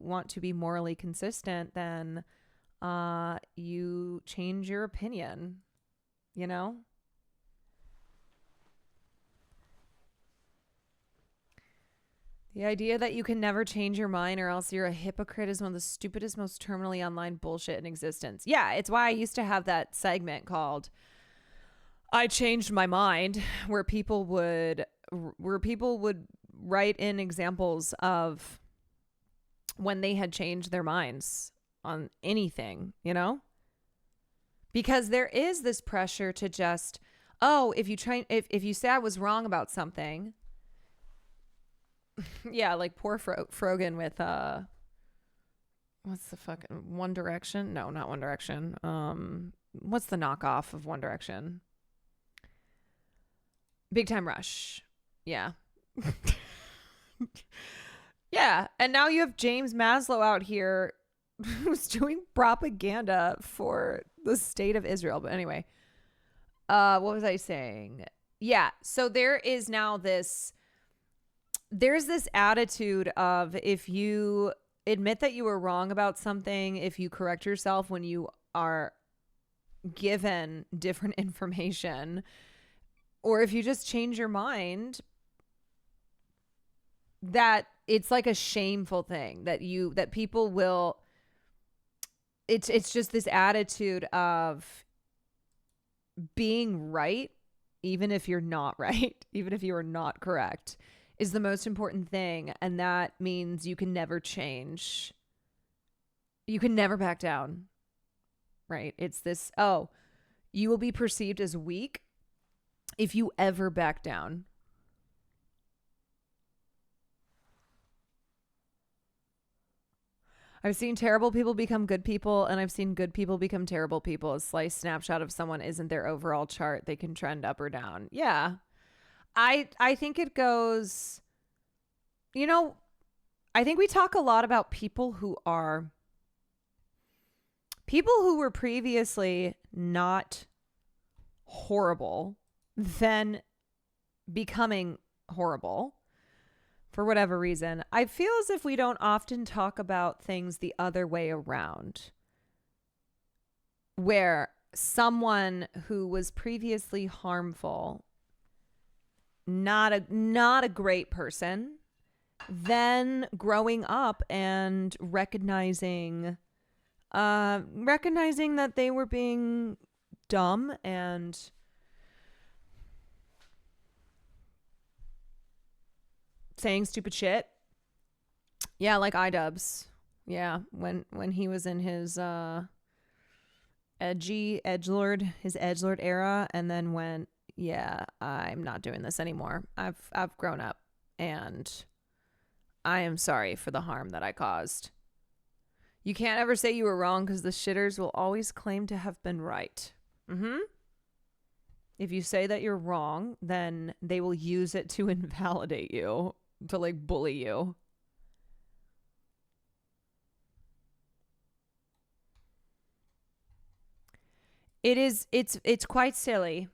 want to be morally consistent, then you change your opinion, you know? The idea that you can never change your mind or else you're a hypocrite is one of the stupidest, most terminally online bullshit in existence. Yeah, it's why I used to have that segment called I Changed My Mind, where people would write in examples of when they had changed their minds on anything, you know? Because there is this pressure to just, if you say I was wrong about something, yeah, like poor Frogan with what's the fucking One Direction? No, not One Direction. What's the knockoff of One Direction? Big Time Rush. Yeah. Yeah, and now you have James Maslow out here who's doing propaganda for the state of Israel. But anyway, what was I saying? Yeah, so there's this attitude of if you admit that you were wrong about something, if you correct yourself when you are given different information, or if you just change your mind, that it's like a shameful thing that people will, it's just this attitude of being right, even if you're not right, even if you are not correct, is the most important thing. And that means you can never change. You can never back down, right? It's this, you will be perceived as weak if you ever back down. I've seen terrible people become good people, and I've seen good people become terrible people. A slice snapshot of someone isn't their overall chart. They can trend up or down. Yeah. I think it goes, I think we talk a lot about people who were previously not horrible, then becoming horrible for whatever reason. I feel as if we don't often talk about things the other way around, where someone who was previously harmful, not a great person, then growing up and recognizing that they were being dumb and saying stupid shit. Yeah, like iDubbbz. Yeah, when he was in his edgelord era, and then went, yeah, I'm not doing this anymore. I've grown up, and I am sorry for the harm that I caused. You can't ever say you were wrong because the shitters will always claim to have been right. If you say that you're wrong, then they will use it to invalidate you, to like bully you. It's quite silly.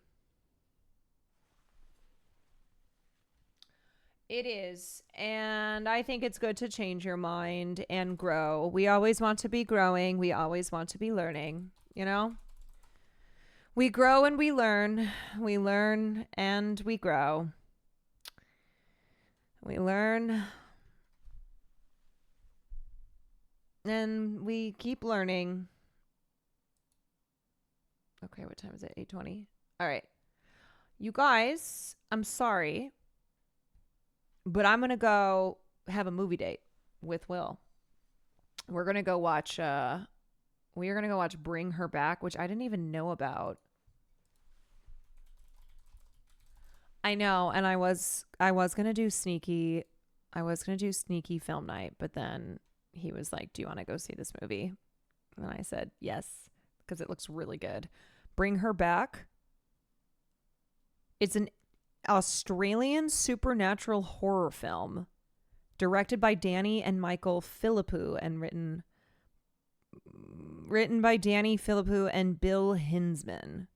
It is. And I think it's good to change your mind and grow. We always want to be growing. We always want to be learning, We grow and we learn. We learn and we grow. We learn And we keep learning. Okay, what time is it? 8:20. All right. You guys, I'm sorry, but I'm going to go have a movie date with Will. We're going to go watch we are going to go watch Bring Her Back, which I didn't even know about. I know, and I was going to do sneaky film night, but then he was like, "Do you want to go see this movie?" And I said, "Yes," because it looks really good. Bring Her Back. It's an Australian supernatural horror film directed by Danny and Michael Philippou and written by Danny Philippou and Bill Hinsman.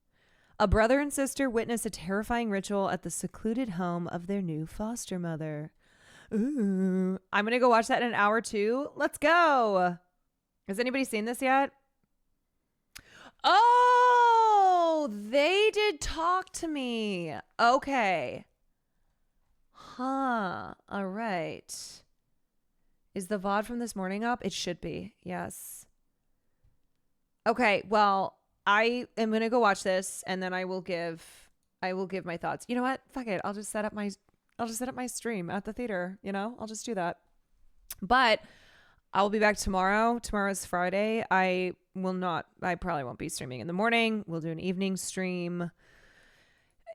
A brother and sister witness a terrifying ritual at the secluded home of their new foster mother. Ooh, I'm going to go watch that in an hour too. Let's go. Has anybody seen this yet? Oh, they did talk to me. Okay. Huh. All right. Is the VOD from this morning up? It should be. Yes. Okay. Well, I am going to go watch this and then I will give my thoughts. You know what? Fuck it. I'll just set up my stream at the theater, I'll just do that. But I'll be back tomorrow. Tomorrow's Friday. I probably won't be streaming in the morning. We'll do an evening stream.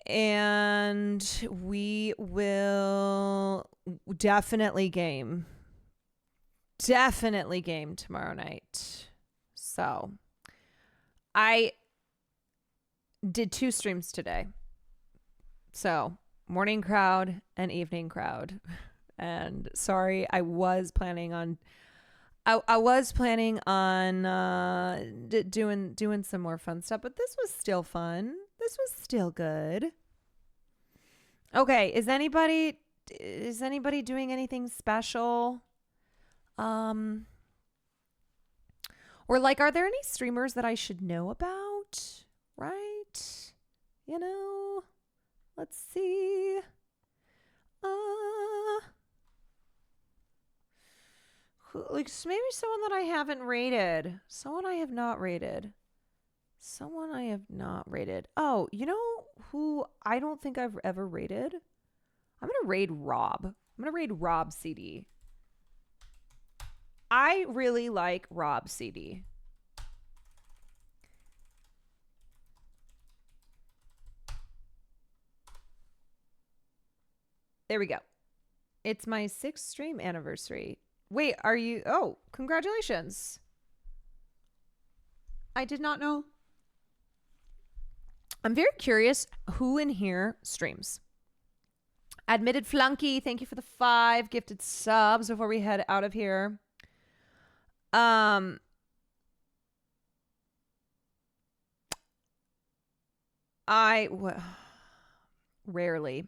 And we will definitely game tomorrow night. So I did 2 streams today. So morning crowd and evening crowd. And sorry, I was planning on doing some more fun stuff, but this was still fun. This was still good. Okay, is anybody doing anything special? Or like, are there any streamers that I should know about? Right? Let's see. Like maybe someone that I haven't rated. Someone I have not rated. Oh, you know who I don't think I've ever rated? I'm going to raid Rob. I'm going to raid Rob CD. I really like Rob CD. There we go. It's my 6th stream anniversary. Wait, are you? Oh, congratulations. I did not know. I'm very curious who in here streams. Admitted Flunky, thank you for the 5 gifted subs before we head out of here. Rarely.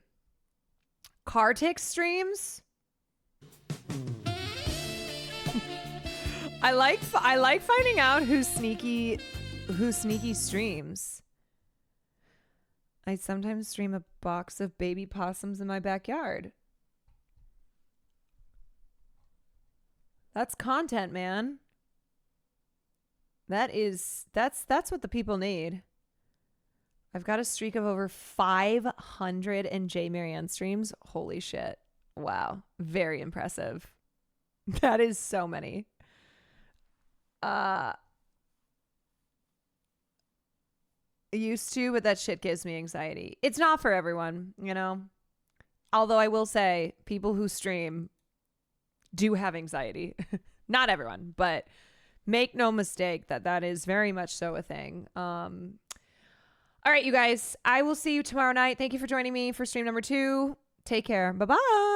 Kartik streams. I like finding out who sneaky streams. I sometimes stream a box of baby possums in my backyard. That's content, man. That's what the people need. I've got a streak of over 500 and J Marianne streams. Holy shit. Wow. Very impressive. That is so many. Used to, but that shit gives me anxiety. It's not for everyone, Although I will say people who stream do have anxiety. Not everyone, but make no mistake that is very much so a thing. All right, you guys, I will see you tomorrow night. Thank you for joining me for stream number 2. Take care. Bye-bye.